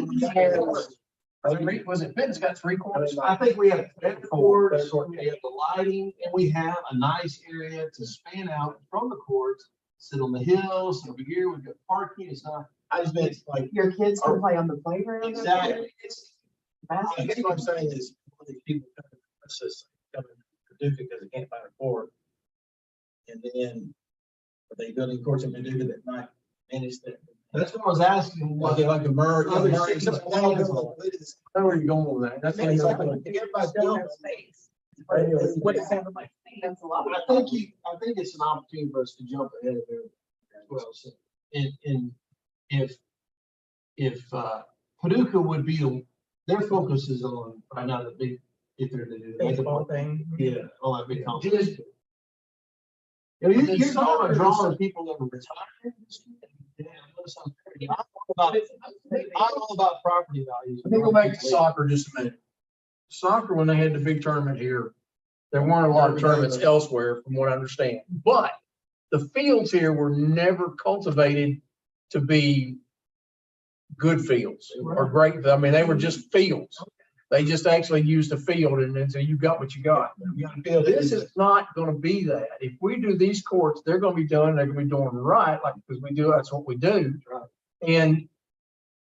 Was it Benton's got 3 courts? I think we have better courts, we have the lighting, and we have a nice area to span out from the courts, sit on the hills, over here, we've got parking, it's not. I just meant like, Your kids can play on the playground. up there. Exactly. It's, I guess what I'm saying is, all these people come to Paducah because they can't find a court. And then, are they building courts in Paducah that might manage that? that's what I was asking. Like a Murray. I mean, I know where you're going with that. That's It's like, everybody's building. What it sounded like. That's a lot. I think it's an opportunity for us to jump ahead of everything as well. So, and if Paducah would be, their focus is on, right now, the big, if they're to do. the Baseball thing. Yeah, all that big competition. You know, you're talking about drawing people that are retired. Yeah, that sounds pretty- I'm all about property values. Let me go back to soccer just a minute. Soccer, when they had the big tournament here, there weren't a lot of tournaments elsewhere, from what I understand. But the fields here were never cultivated to be good fields or great. I mean, they were just fields. They just actually used the field and then say, you got what you got. This is not gonna be that. If we do these courts, they're gonna be done, they're gonna be doing right, like, because we do, that's what we do. And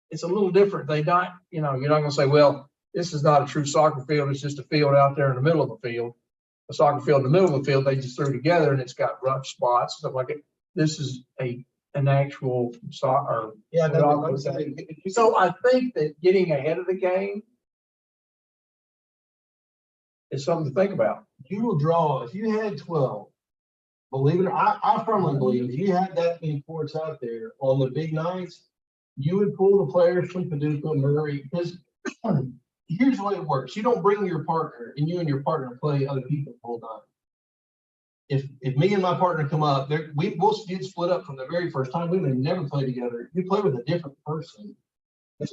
it's a little different. They not, you're not gonna say, well, this is not a true soccer field, it's just a field out there in the middle of the field. A soccer field in the middle of the field, they just threw together and it's got rough spots, stuff like it. This is an actual soccer. Yeah. So I think that getting ahead of the game is something to think about. You will draw, if you had 12, believe it or not, I firmly believe if you had that many courts out there on the big nights, you would pull the players from Paducah, Murray, because here's the way it works. You don't bring your partner and you and your partner play other people the whole time. If me and my partner come up, we'll get split up from the very first time. We may never play together. You play with a different person. It's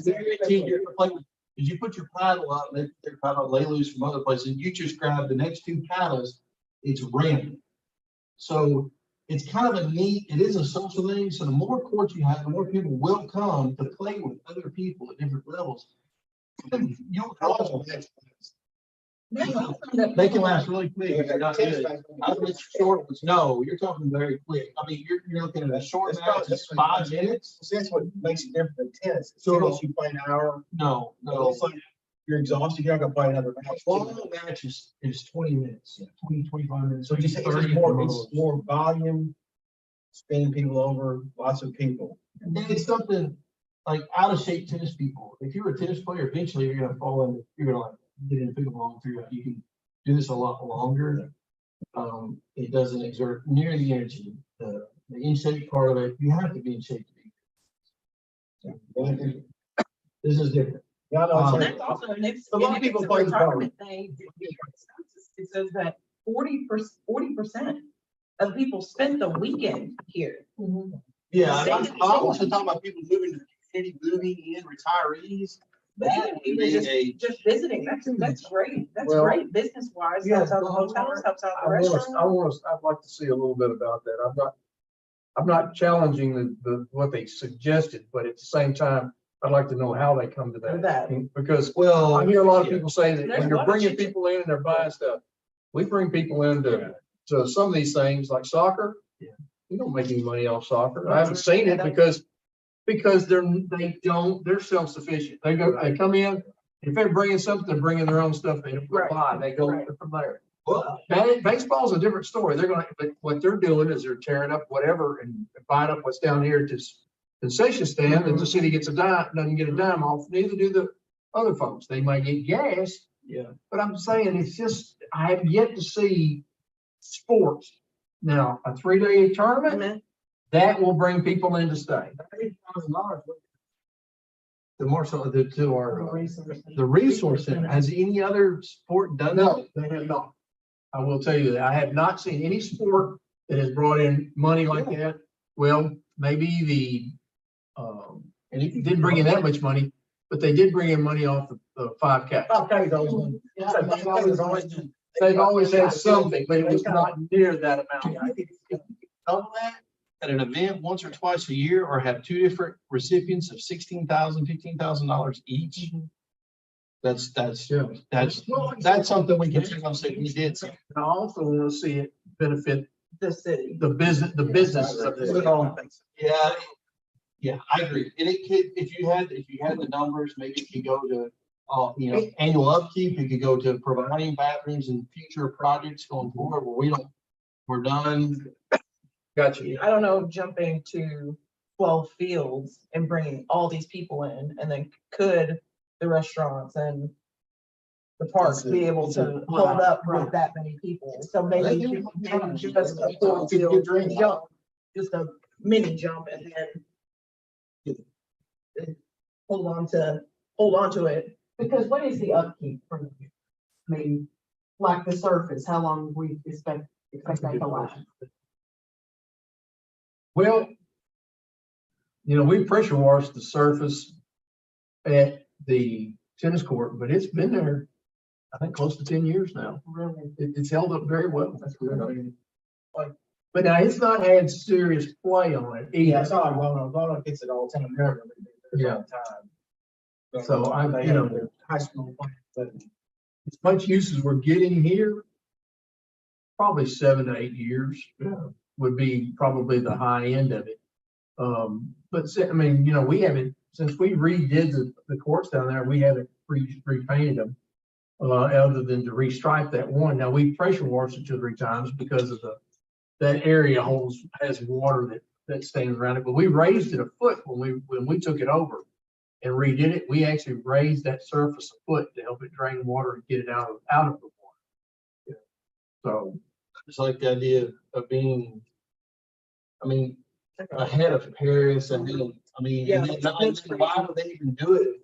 very easier to play with. Is you put your paddle up, and they're paddle lay loose from other places, and you just grab the next 2 paddles, it's random. So it's kind of a neat, it is a social thing. So the more courts you have, the more people will come to play with other people at different levels. You'll also, They can last really quick. They're not good. I was short ones. No, you're talking very quick. I mean, you're looking at a short It's match, not- it's 5 minutes. See, that's what makes it different than tennis. So- Tennis, you play an hour, No, but no. also you're exhausted, you're not gonna play another match. Long match is 20 minutes, 20, 25 minutes. So just, it's 30 just more, at it's most. more volume, spinning people over, lots of people. And then it's something like out of shape tennis people. If you're a tennis player, eventually you're gonna fall in, you're gonna like get into pickleball and figure out you can do this a lot longer. It doesn't exert near the energy, the in shape part of it, you have to be in shape to be. This is different. Yeah, I know, And it's that's also, and it's, A lot of and if people it's a play both. retirement thing, it says that 40% of people spent the weekend here. Yeah, I'm also talking about people moving to the community, moving in, retirees. That would People be just, a, just visiting, that's great, that's Well, great business wise, yeah, helps out the hotels, helps out the I restaurants. want to, I'd like to see a little bit about that. I'm not challenging what they suggested, but at the same time, I'd like to know how they come to that. Because well, I hear a lot of yeah. people say that There's when a you're lot of bringing chit-chat. people in and they're buying stuff, we bring people into to some of these things like soccer. Yeah. We don't make any money off soccer. I haven't seen it because they're self-sufficient. They come in, if they're bringing something, they're bringing their own stuff. They don't Right. buy, they go Right. from there. Well, Baseball's a different story. But what they're doing is they're tearing up whatever and buying up what's down here at this concession stand, and the city gets doesn't get a dime off, neither do the other folks. They might get gas, yeah. but I'm saying it's just, I have yet to see sports. Now, a 3-day tournament, Amen. that will bring people in to stay. The Marshall, to our, Resources. the resource center, has any other sport done that? No, they have not. I will tell you that I have not seen any sport that has brought in money like that. Well, maybe and it didn't bring in that much money, but they did bring in money off the 5K. Okay, those. They've always had something, but it was not near that amount. Double that at an event once or twice a year, or have 2 different recipients of $16,000, $15,000 each. That's something we can take on, say we did something. And I also want to see it benefit The city. the businesses of the city. Yeah, yeah, I agree. And it could, if you had the numbers, maybe it could go to, annual upkeep, it could go to providing bathrooms and future projects going forward where we're done. Gotcha. I don't know, jumping to 12 fields and bringing all these people in, and then could the restaurants and the parks be able to hold up with that many people? So maybe just a 4 field jump, just a mini jump, and then hold on to it. Because what is the upkeep for, I mean, like the surface, how long we expect that to last? Well, we pressure washed the surface at the tennis court, but it's been there, I think, close to 10 years now. Really? It's held up very well. That's good. I mean, but now it's not had serious play on it Yeah, either. it's not like Walnut gets it all the time. Yeah. Time. So They have their high school, but As much use as we're getting here, probably 7 to 8 years would be probably the high end of it. I mean, we haven't, since we redid the courts down there, we haven't repainted them. Other than to restripe that one. Now, we pressure washed it 2 or 3 times because of that area has water that stands around it. But we raised it a foot when we took it over and redid it. We actually raised that surface a foot to help it drain water and get it out of the water. Yeah. So It's like the idea of being, ahead of Paris, and then, Yeah. and then why would they even do it if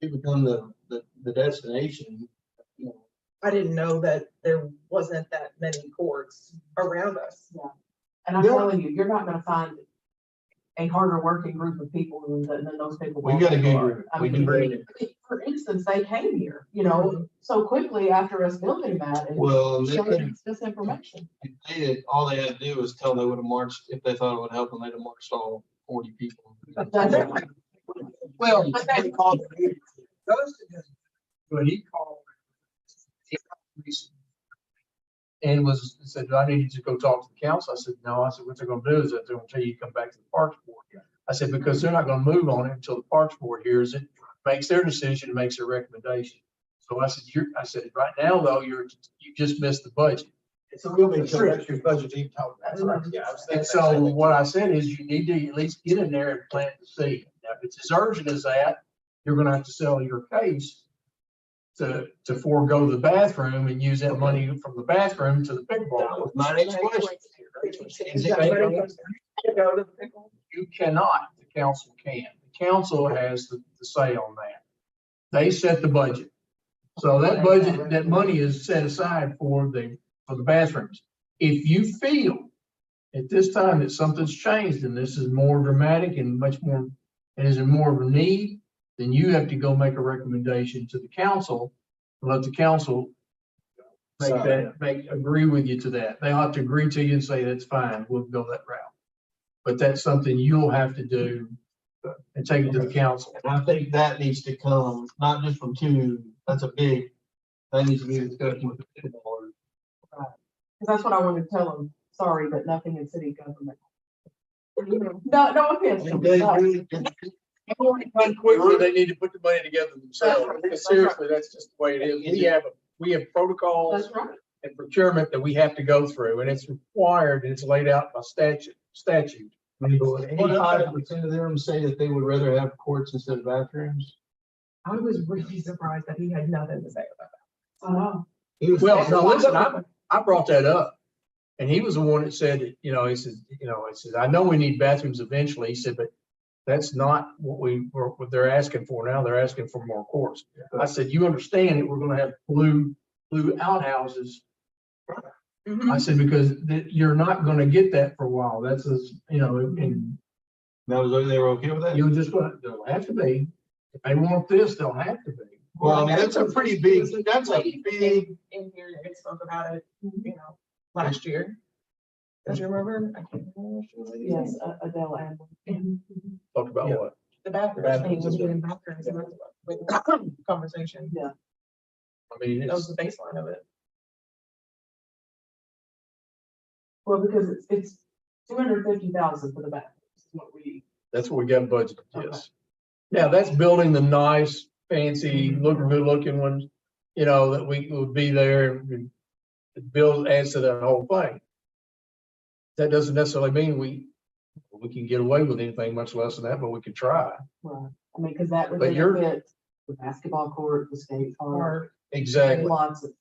we become the destination? I didn't know that there wasn't that many courts around us. And I'm telling you, you're not gonna find a harder working group of people than those people. We got a good are. group. I We mean, do. For instance, they came here, so quickly after us building that and Well, showing us this information. all they had to do was tell them they would have marched, if they thought it would help them, they'd have marched all 40 people. That's it. well, But that- he called. But he called And said, I need you to go talk to the council. I said, no. I said, what they're gonna do is that they're gonna tell you to come back to the Parks Board. I said, because they're not gonna move on it until the Parks Board hears it, makes their decision, and makes their recommendation. So I said, right now, though, you just missed the budget. So we'll be till next year's budget to even talk. That's right. Yeah. I was thinking And that so same thing. what I said is you need to at least get in there and plant the seed. Now, if it's as urgent as that, you're gonna have to sell your case to forego the bathroom and use that money from the bathroom to the That pickleball. was my next question. Is that ready to go to the pickle? You cannot, the council can. The council has the say on that. They set the budget. So that budget, that money is set aside for the bathrooms. If you feel at this time that something's changed and this is more dramatic and much more, and is in more of a need, then you have to go make a recommendation to the council, and let the council agree with you to that. They'll have to agree to you and say, that's fine, we'll go that route. But that's something you'll have to do and take it to the council. And I think that needs to come, not just from two, that's a big, that needs to be discussed with the pickleballers. Because that's what I wanted to tell them. Sorry, but nothing in city government. No offense. Run quickly, they need to put the money together themselves, because seriously, that's just the way it is. We have protocols That's right. and procurement that we have to go through, and it's required, and it's laid out by statute. Any 5% of them say that they would rather have courts instead of bathrooms. I was really surprised that he had nothing to say about that. I know. Well, no, listen, I brought that up, and he was the one that said, that, he said, I know we need bathrooms eventually. He said, but that's not what they're asking for now. They're asking for more courts. I said, you understand that we're gonna have blue outhouses. I said, because you're not gonna get that for a while. That's, and They were okay with that? you'll just, they'll have to be. If they want this, they'll have to be. Well, I mean, that's a pretty big, that's a big, In here, they spoke about it, last year. Don't you remember? I can't remember. Yes, Adele and. Talk about Yeah. what? The bathrooms, was getting bathrooms and with the conversation. Yeah. I mean, That was the baseline of it. Well, because it's 250,000 for the bathrooms, is what we. that's what we got budgeted, Okay. yes. Now, that's building the nice, fancy, good looking ones, that we would be there and build adds to that whole thing. That doesn't necessarily mean we can get away with anything much less than that, but we could try. Right. I mean, because that would But you're- benefit the basketball court, the skate park, Or Exactly. lots of.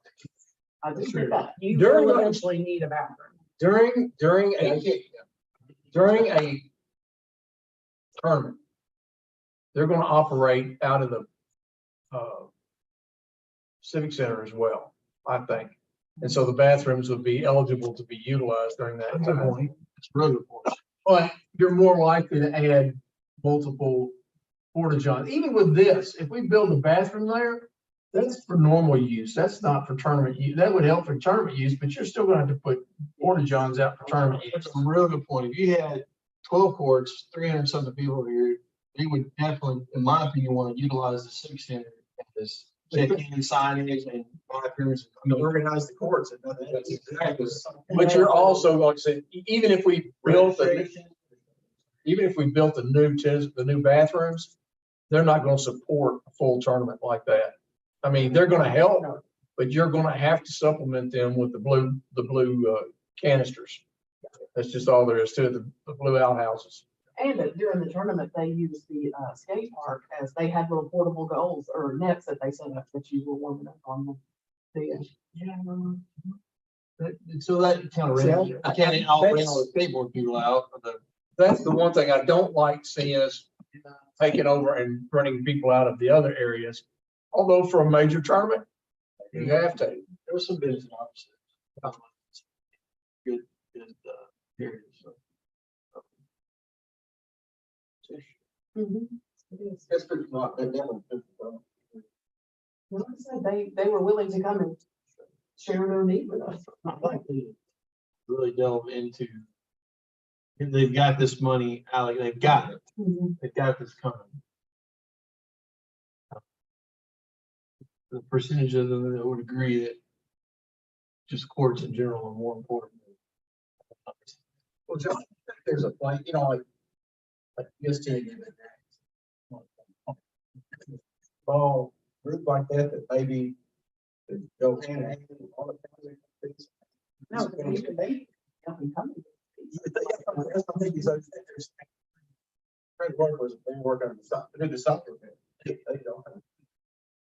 I just did that. you During will the- eventually need a bathroom. During a tournament, they're gonna operate out of the Civic Center as well, I think. And so the bathrooms would be eligible to be utilized during that time. it's really important. But you're more likely to add multiple porta johns. Even with this, if we build a bathroom there, that's for normal use. That's not for tournament use. That would help for tournament use, but you're still gonna have to put porta johns out for tournament use. That's a real good point. If you had 12 courts, 300 something people here, they would definitely, in my opinion, want to utilize the Civic Center as check-in signage and bathrooms. Organize the courts and nothing. That's exactly. But you're also, like I said, even if we built the new bathrooms, they're not gonna support a full tournament like that. I mean, they're gonna help, but you're gonna have to supplement them with the blue canisters. That's just all there is to it, the blue outhouses. And during the tournament, they used the skate park as they had little portable goals or nets that they set up that you were warming up on them. So that kind of, See, I can't all bring all the skateboard people out for the. That's the one thing I don't like seeing us taking over and running people out of the other areas. Although for a major tournament, you have to. There was some business officers. Good, period, so. That's pretty not, that never. Like I said, they were willing to come and share their need with us. I'd like to really delve into, they've got this money, Alec, they've got it, they've got this coming. The percentage of them that would agree that just courts in general are more important. Well, John, I think there's a point, you know, like just to give it that. Ball group like that, that maybe could go hand in hand with all the things. No, they help me come. I think he's, there's. Fred Work was, they work on the soccer, they do the soccer bit. They don't have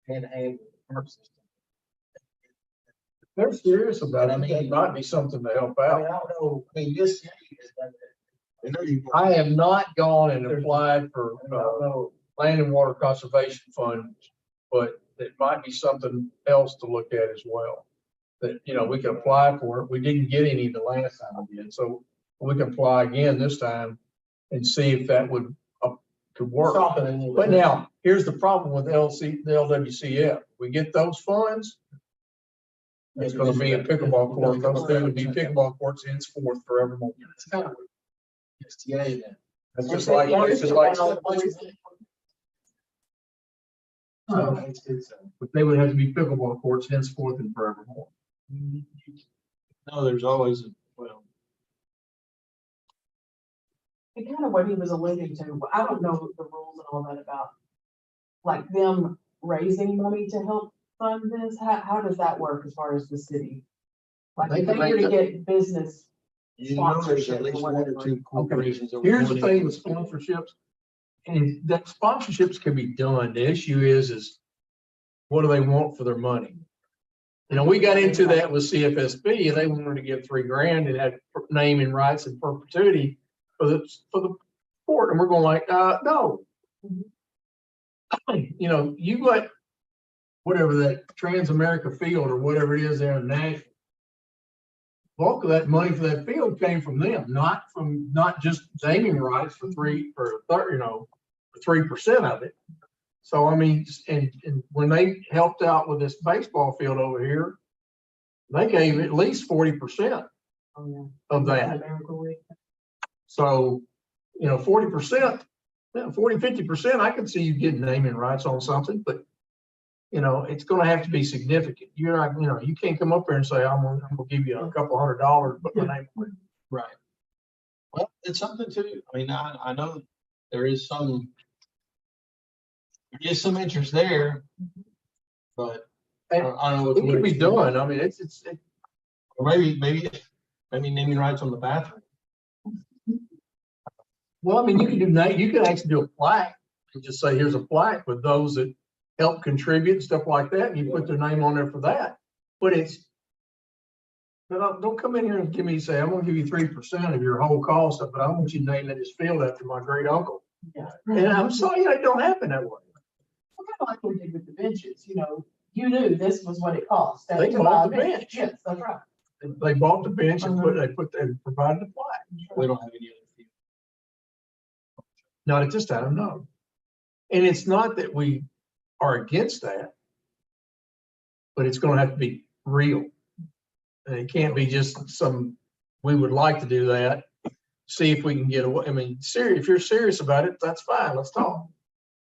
hand in hand with the park system. They're serious about it. I mean, it might be something to help I out. mean, I don't know, I mean, this city has done that. I know you. I have not gone and applied for, I don't know. land and water conservation funds, but it might be something else to look at as well. That, you know, we can apply for it. We didn't get any the last time we did, so we can apply again this time and see if that would, could work. But now, here's the problem with the LWCF. We get those funds, it's gonna be a pickleball court. Those two would be pickleball courts henceforth forevermore. It's kind of. It's yeah, then. It's just like, it's just like, but they would have to be pickleball courts henceforth and forevermore. No, there's always, well, And kind of what he was alluding to, I don't know the rules and all that about, like them raising money to help fund this, how does that work as far as the city? Like if they were to get business, you know, there's at least one or two corporations. that Here's the want thing it. with sponsorships, and that sponsorships can be done. The issue is what do they want for their money? You know, we got into that with CFSB and they wanted to give $3,000 and had naming rights in perpetuity for the sport. And we're going like, no. You know, you got whatever that Trans-America field or whatever it is there in Nashville. Bulk of that money for that field came from them, not just naming rights for 3% of it. So, I mean, and when they helped out with this baseball field over here, they gave at least 40% of that. So, you know, 40%, 50%, I could see you getting naming rights on something, but you know, it's going to have to be significant. You're not, you know, you can't come up there and say, I'm gonna give you a couple $100, but my name on it. Right. Well, it's something too. I mean, I know there is some interest there, but I don't know. It can be done. I mean, it's Or maybe naming rights on the bathroom. well, I mean, you can you can actually do a plaque and just say, here's a plaque with those that help contribute and stuff like that. And you put their name on there for that. But don't come in here and give me, say, I'm gonna give you 3% of your whole cost, but I want you to name that this field after my great uncle. Yeah. And I'm sorry, it don't happen that way. Well, kind of like we did with the benches, you know, you knew this was what it cost. They to bought buy the a bench. Yes, that's right. They bought the bench and they provided the plaque. We don't have any other field. Not at this time, no. And it's not that we are against that, but it's gonna have to be real. And it can't be just we would like to do that, see if we can get away. I mean, if you're serious about it, that's fine, let's talk.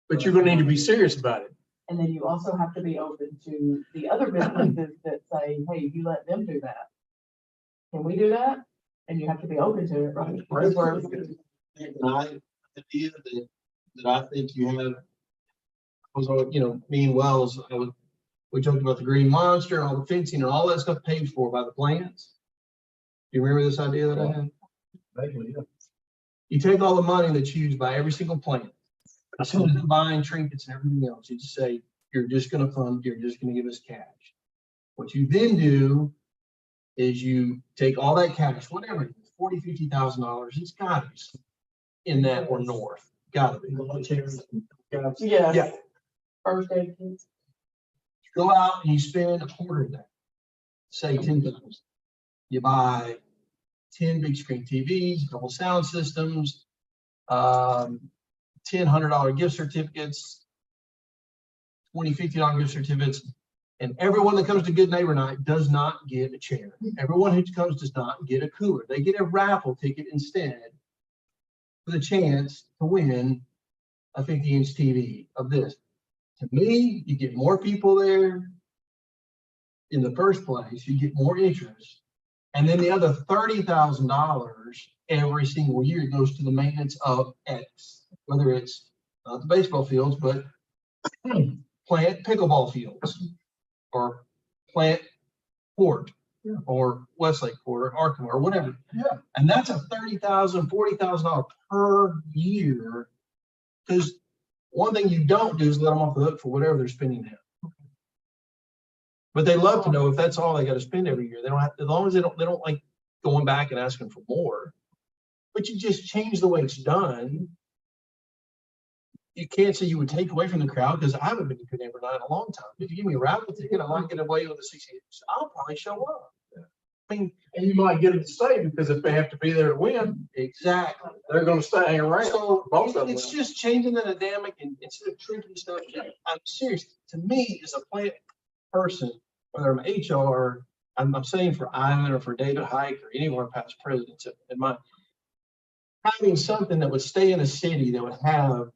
But you're gonna need to be serious about it. And then you also have to be open to the other businesses that say, hey, you let them do that. Can we do that? And you have to be open to it, right? Because we're- Idea that I think you have was, you know, me and Wells, we talked about the green monster, all the fencing and all that stuff paid for by the plants. Do you remember this idea that I had? You take all the money that's used by every single plant, instead of buying trinkets and everything else, you just say, you're just gonna give us cash. What you then do is you take all that cash, whatever it is, $40,000, $50,000, it's gotta be in that or north, gotta be. Yes. Yeah. First aid kits. Go out and you spend a quarter of that, say $10,000. You buy 10 big screen TVs, a couple sound systems, 10 $100 gift certificates, 20 $50 gift certificates, and everyone that comes to Good Neighbor Night does not get a chair. Everyone who comes does not get a cooler. They get a raffle ticket instead for the chance to win a 50-inch TV of this. To me, you get more people there. in the first place, you get more interest. And then the other $30,000 every single year goes to the maintenance of X, whether it's not the baseball fields, but plant pickleball fields or plant court or Westlake Court or Arkema or whatever. Yeah. And that's a $30,000, $40,000 per year. Because one thing you don't do is let them off the hook for whatever they're spending now. But they love to know if that's all they got to spend every year. They don't have, as long as they don't like going back and asking for more. But you just change the way it's done. You can't say you would take away from the crowd because I haven't been to Good Neighbor Night in a long time. If you give me a raffle ticket, I might get away with a 60. I'll probably show up. I mean, And you might get them to stay because if they have to be there to win, exactly. they're gonna stay around. So Most of them it's will. just changing the dynamic and instead of shrinking stuff. I'm serious. To me, as a plant person, whether I'm HR, I'm saying for Ivan or for David Hike or any of our past presidents in mind, having something that would stay in a city that would have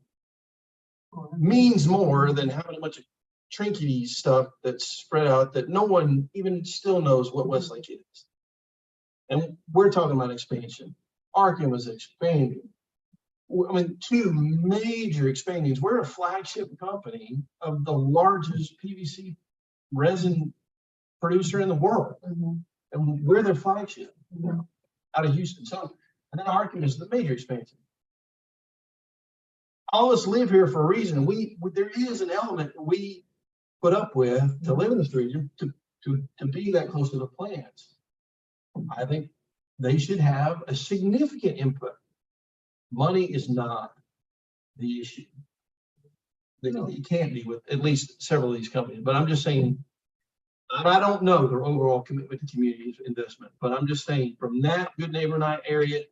means more than having a bunch of trinkety stuff that's spread out that no one even still knows what Westlake is. And we're talking about expansion. Arkham is expanding. I mean, two major expansions. We're a flagship company of the largest PVC resin producer in the world. And we're their flagship out of Houston. So, and then Arkham is the major expansion. All of us live here for a reason. There is an element that we put up with to live in this region to be that close to the plants. I think they should have a significant input. Money is not the issue. It can't be with at least several of these companies, but I'm just saying, and I don't know their overall commitment to community investment, but I'm just saying from that Good Neighbor Night area,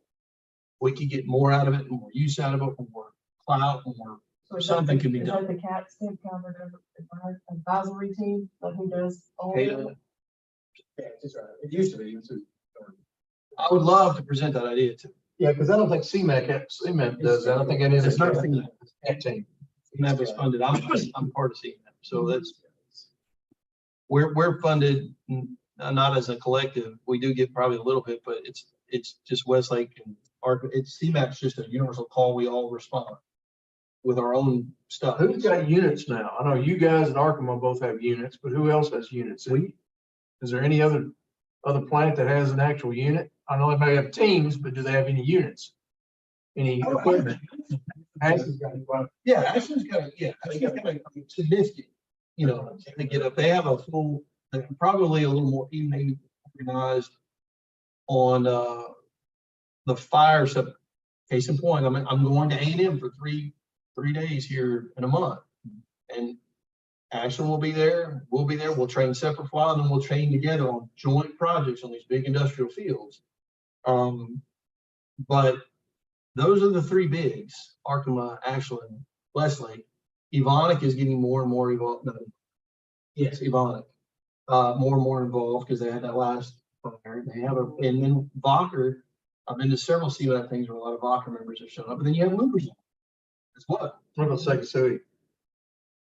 we could get more out of it, more use out of it, more clout, more something could be Is done. that the CAT state advisory team, that who does all of Kayla? it? Yeah, that's right. It used to be. I would love to present that idea to. Yeah, because I don't think CMAC does that. I think it is. It's not a CMAC. CAT team. That was funded. I'm part of seeing that. So that's, we're funded not as a collective. We do get probably a little bit, but it's just Westlake and it's CMAC's just a universal call. We all respond with our own stuff. Who's got units now? I know you guys and Arkema both have units, but who else has units? Is there any other plant that has an actual unit? I know they may have teams, but do they have any units? Any equipment? Ashland's got one. Yeah, Ashland's got, yeah, they got a significant, they get up, they have a full, they're probably a little more even organized on the fire stuff. Case in point, I'm going to A&M for three days here in a month. And Ashland will be there, we'll train separate fly, and then we'll train together on joint projects on these big industrial fields. But those are the three bigs: Arkema, Ashland, Westlake. Evonik is getting more and more involved. No, yes, Evonik, more and more involved because they had that last fire. They have and then Vocker. I've been to several CMAC things where a lot of Vocker members have shown up, but then you have Lumberzone as well. What about Second City?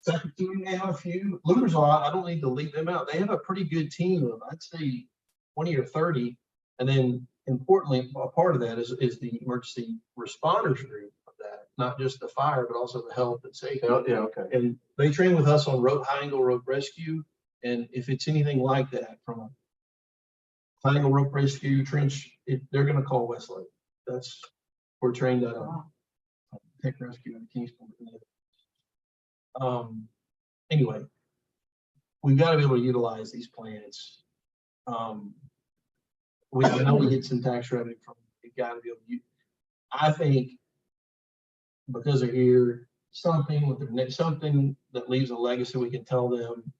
Second team, they have a few. Lumberzone, I don't need to leave them out. They have a pretty good team of, I'd say, 20 or 30. And then importantly, a part of that is the emergency responders group of that, not just the fire, but also the health and safety. Yeah, okay. And they train with us on high angle rope rescue. And if it's anything like that from a high angle rope rescue trench, they're going to call Westlake. We're trained at Tech Rescue in Kingston. Anyway, we've got to be able to utilize these plants. We know we get some tax revenue from, we've got to be able to use. I think because they're here, something that leaves a legacy, we can tell them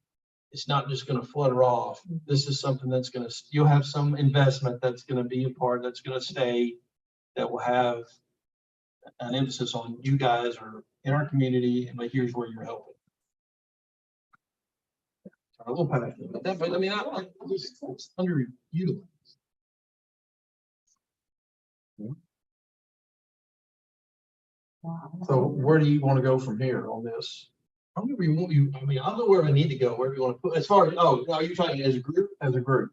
it's not just going to flutter off. This is something that's going to, you'll have some investment that's going to be a part, that's going to stay, that will have an emphasis on you guys are in our community, and like, here's where you're helping. A little passionate about that, but I mean, it's underutilized. So where do you want to go from here on this? However you want, I mean, I'll go wherever I need to go, wherever you want to put, as far as, oh, are you trying as a group? as a group.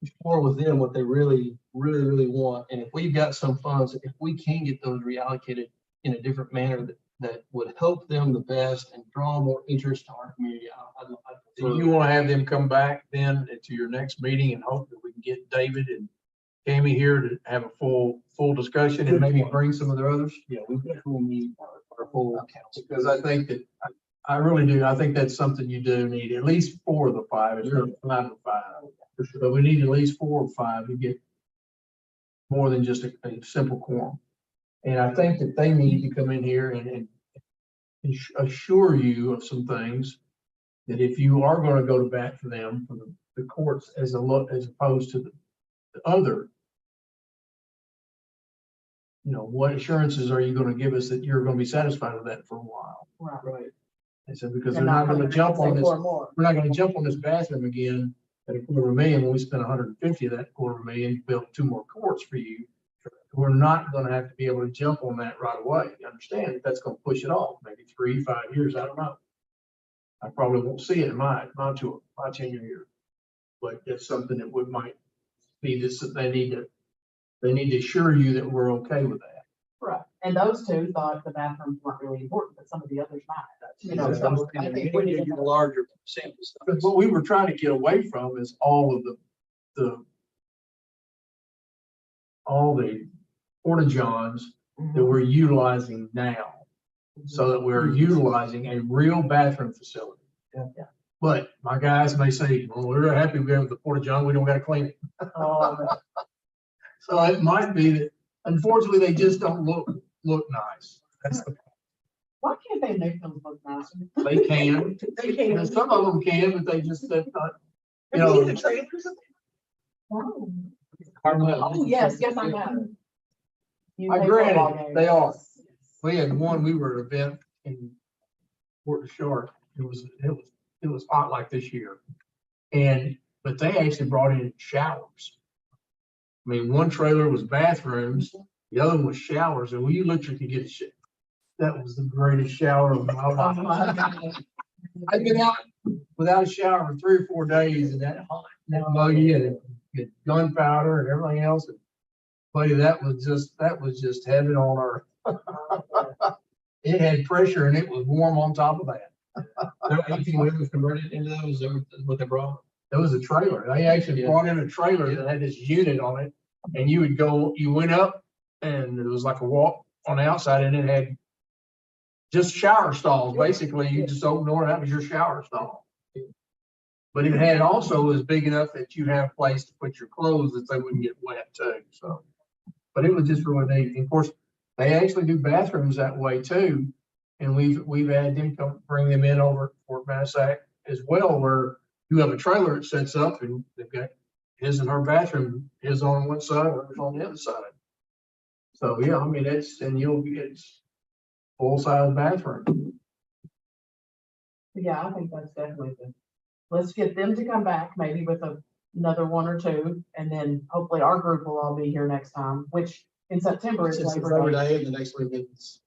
Explore with them what they really want. And if we've got some funds, if we can get those reallocated in a different manner that would help them the best and draw more interest to our community, I'd Do you want to have them come back then to your next meeting and hope that we can get David and Tammy here to have a full discussion and maybe bring some of their others? Yeah, we definitely need our full council. Because I think that, I really do, I think that's something you do need, at least 4 of the 5, it's really 5 of 5. But we need at least 4 or 5 to get more than just a simple quorum. And I think that they need to come in here and assure you of some things, that if you are going to go to bat for them, for the courts as opposed to the other, what assurances are you going to give us that you're going to be satisfied with that for a while? Right. I said, because they're And not going to come jump back and on say this, 4 more. we're not going to jump on this bathroom again at a $250,000 when we spent 150 of that $250,000 to build 2 more courts for you. We're not going to have to be able to jump on that right away. You understand that that's going to push it off, maybe 3-5 years. I don't know. I probably won't see it in my tenure here, but that's something that might be this, that they need to assure you that we're okay with that. Right. And those 2 thought the bathrooms weren't really important, but some of the others might. So I think we need to. a larger sample size. But what we were trying to get away from is all of the porta-johns that we're utilizing now, so that we're utilizing a real bathroom facility. Yeah. But my guys may say, well, we're happy we have the porta-john, we don't gotta clean it. So it might be that, unfortunately, they just don't look nice. That's the, Why can't they make them look nicer? they can, They can. and some of them can, but they just, they're not, you Have you know. seen the trailers? Oh, Oh, yes, I know. You I play granted, football games. they are. We had one, we were at an event in Port Deschartres. It was hot like this year. But they actually brought in showers. I mean, one trailer was bathrooms, the other one was showers, and you literally could get a shower. That was the greatest shower of my Oh, life. my God. I've been out without a shower for 3 or 4 days, and that hot, and that muggy, and it gunpowder and everything else. And buddy, that was just heaven on earth. It had pressure and it was warm on top of that. There are 18 wheelers converted into those, is that what they brought? It was a trailer. They actually brought in a trailer that had this unit on it, and you went up, and it was like a walk on the outside, and it had just shower stalls. Basically, you just open the door, and that was your shower stall. But it had also was big enough that you have a place to put your clothes that they wouldn't get wet too. So, but it was just really neat. And of course, they actually do bathrooms that way too. And we've had them come bring them in over at Fort Massac as well, where you have a trailer that sets up and they've got his and her bathroom, his on one side, hers on the other side. So yeah, I mean it's full size bathroom. Yeah, I think that's definitely good. Let's get them to come back, maybe with another 1 or 2, and then hopefully our group will all be here next time, which in September is Since it's Labor Labor Day. Day and the next week is.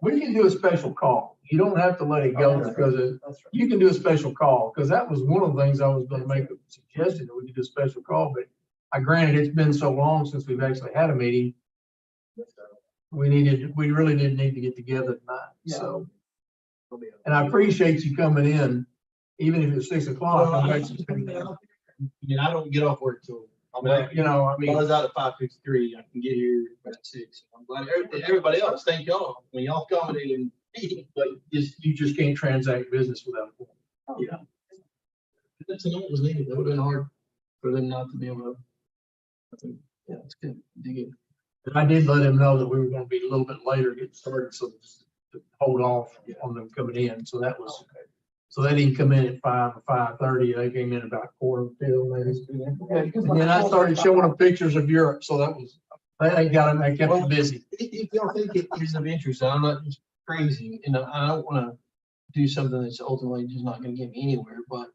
We can do a special call. You don't have to let it go because That's right. you can do a special call, because that was one of the things I was gonna make a suggestion that we could do a special call, but I granted it's been so long since we've actually had a meeting. We really did need to get together tonight, so. And I appreciate you coming in, even if it's 6 o'clock. I mean, I don't get off work till, I mean, You know, I I mean, was out at 5:53, I can get here at 6. I'm glad everybody else, thank y'all, when y'all accommodated me, but you just can't transact business without. yeah. That's the note was needed, that would have been hard for them not to be able to. I think, yeah, it's good, dig it. And I did let him know that we were gonna be a little bit later getting started, so just to hold off on them coming in, so that was. So they didn't come in at 5 or 5:30, they came in about 4:45 maybe. Good, 'cause And when then I told started them showing about- them pictures of Europe, so that was, they kept them busy. If y'all think it is of interest, I'm not just crazy, and I don't wanna do something that's ultimately just not gonna get me anywhere, but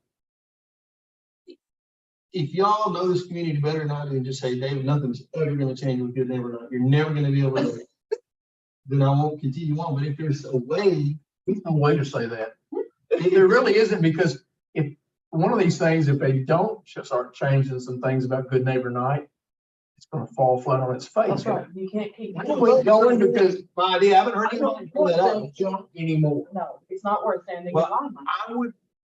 if y'all know this community better than I do, just say, David, nothing's ever gonna change with good neighborhood. You're never gonna be able to then I won't continue on. But if there's a way, There's no way to say that. There really isn't, because if, one of these things, if they don't start changing some things about Good Neighbor Night, it's gonna fall flat on its face. That's right, you can't keep. I don't think going, because my idea, I haven't heard I anyone don't pull that up. want junk anymore. No, it's not worth standing in Well, line.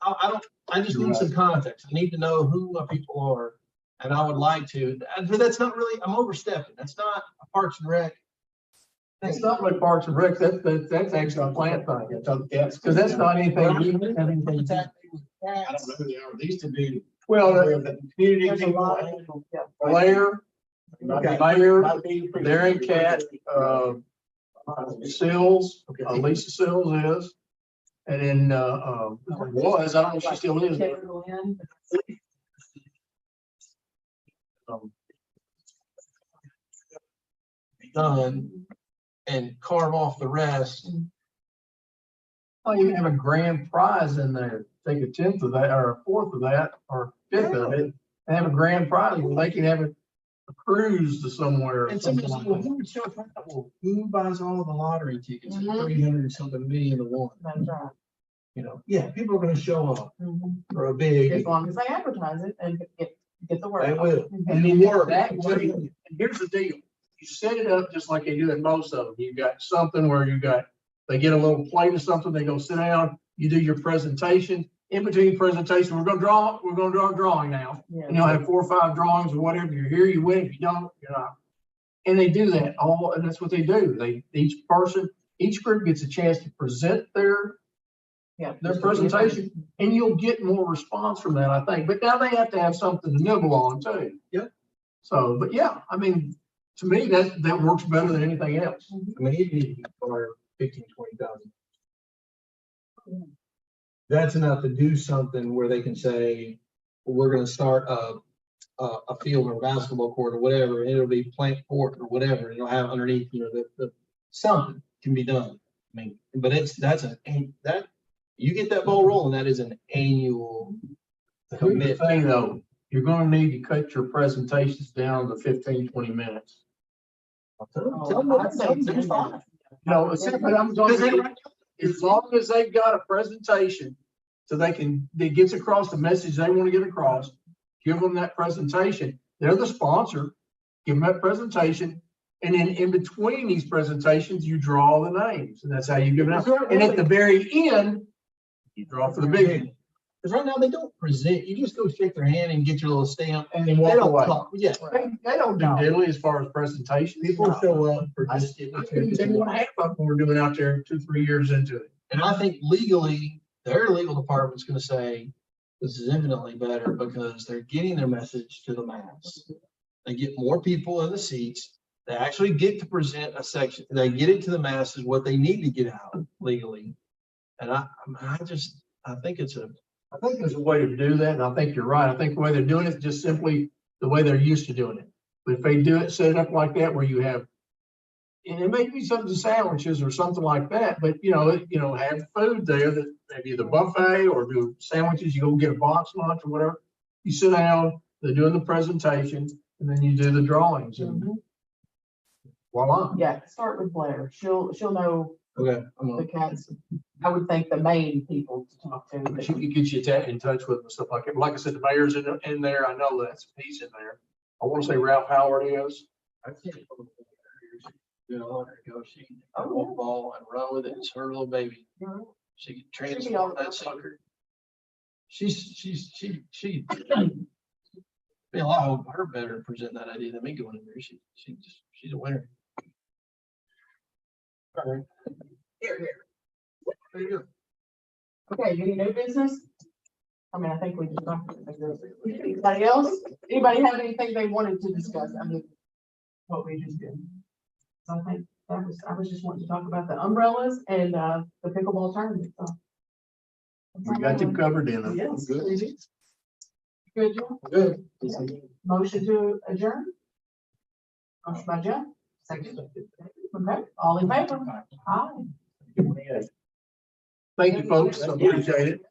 I don't, I just need some context. I need to know who my people are. And I would like to, but that's not really, I'm overstepping. That's not a Parks and Rec. It's not like Parks and Rec, that's actually a plant thing, because that's not anything. we have anything to do. I don't know who they are. These used to be. Well, the community There's a people, lot of people, yeah. Blair, Okay. Mayor, Darren Cat, Sills, Okay. Lisa Sills is. And then, was, I don't know if she still is. but, Kevin Lynn. Done and carve off the rest. Well, you can have a grand prize in there, take a tenth of that, or a fourth of that, or a fifth of it, and have a grand prize, where they can have a cruise to somewhere. or And something somebody's like like, that. who would show up? Well, who buys all the lottery tickets? Mhm. 300 something million to one, That's right. you know? Yeah, people are gonna show up Mhm. for a big. As long as they advertise it and get the word They out. will. Mhm. And then that way, and here's the deal, you set it up just like they do in most of them, you got something where you got, they get a little plate or something, they go sit down, you do your presentation, in between presentation, we're gonna draw a drawing now. Yeah. And you'll have 4 or 5 drawings or whatever, you're here, you win, if you don't, you're not. And they do that all, and that's what they do, each group gets a chance to present their Yeah. presentation, and you'll get more response from that, I think, but now they have to have something to nibble on too. Yep. So, but yeah, I mean, to me, that works better than anything else. I mean, it needs to be for 15, 20,000. Yeah. That's enough to do something where they can say, well, we're gonna start a field or basketball court or whatever, and it'll be plant court or whatever, and it'll have underneath, you know, the something can be done. I mean, but that, you get that ball rolling, that is an annual Here's the commitment. thing though, you're gonna need to cut your presentations down to 15, 20 minutes. Tell them what- I'd say tell them they're 10. fine. No, but I'm talking, as long as they've got a presentation, so it gets across the message they want to get across, give them that presentation. They're the sponsor, give them that presentation. And then in between these presentations, you draw the names, and that's how you give it out. And at the very end, you draw for the big one. Because right now they don't present, you just go shake their hand and get your little stamp. And then They walk don't away. talk, yeah. They don't do diddly as far as presentation. People show up for I just. couldn't tell you what half of them were doing out there 2, 3 years into it. And I think legally, their legal department's gonna say, this is infinitely better because they're getting their message to the mass. They get more people in the seats. They actually get to present a section. They get it to the masses, what they need to get out legally. And I think I think there's a way to do that, and I think you're right. I think the way they're doing it is just simply the way they're used to doing it. But if they do it, set it up like that where you have, and it may be something sandwiches or something like that, but have food there that maybe the buffet or do sandwiches, you go get a box lunch or whatever. You sit down, they're doing the presentation, and then you do the drawings and Mhm. voila. Yeah, start with Blair. She'll know okay. the cats. I would think the main people to talk to. But she could get you in touch with them and stuff like that. Like I said, the mayor's in there. I know that's a piece in there. I want to say Ralph Howard is. I've seen it. You know, let her go, she can Oh, have a ball and run with it, it's her little baby, Mhm. she can She'd be all transform about that it. sucker. She be a lot her better at presenting that idea than me going in there, she's a winner. Here, here. There you go. Okay, any new business? I mean, I think we just talked. Anybody else? Anybody have anything they wanted to discuss? I mean, what we just did. So I think I was just wanting to talk about the umbrellas and, the pickleball tournament, so. We got you covered in them. Yes. Good. Good, Joe? Good. Motion to adjourn? Motion by Jeff, second. Okay, all in favor? Aye. Thank you, folks. I appreciate it.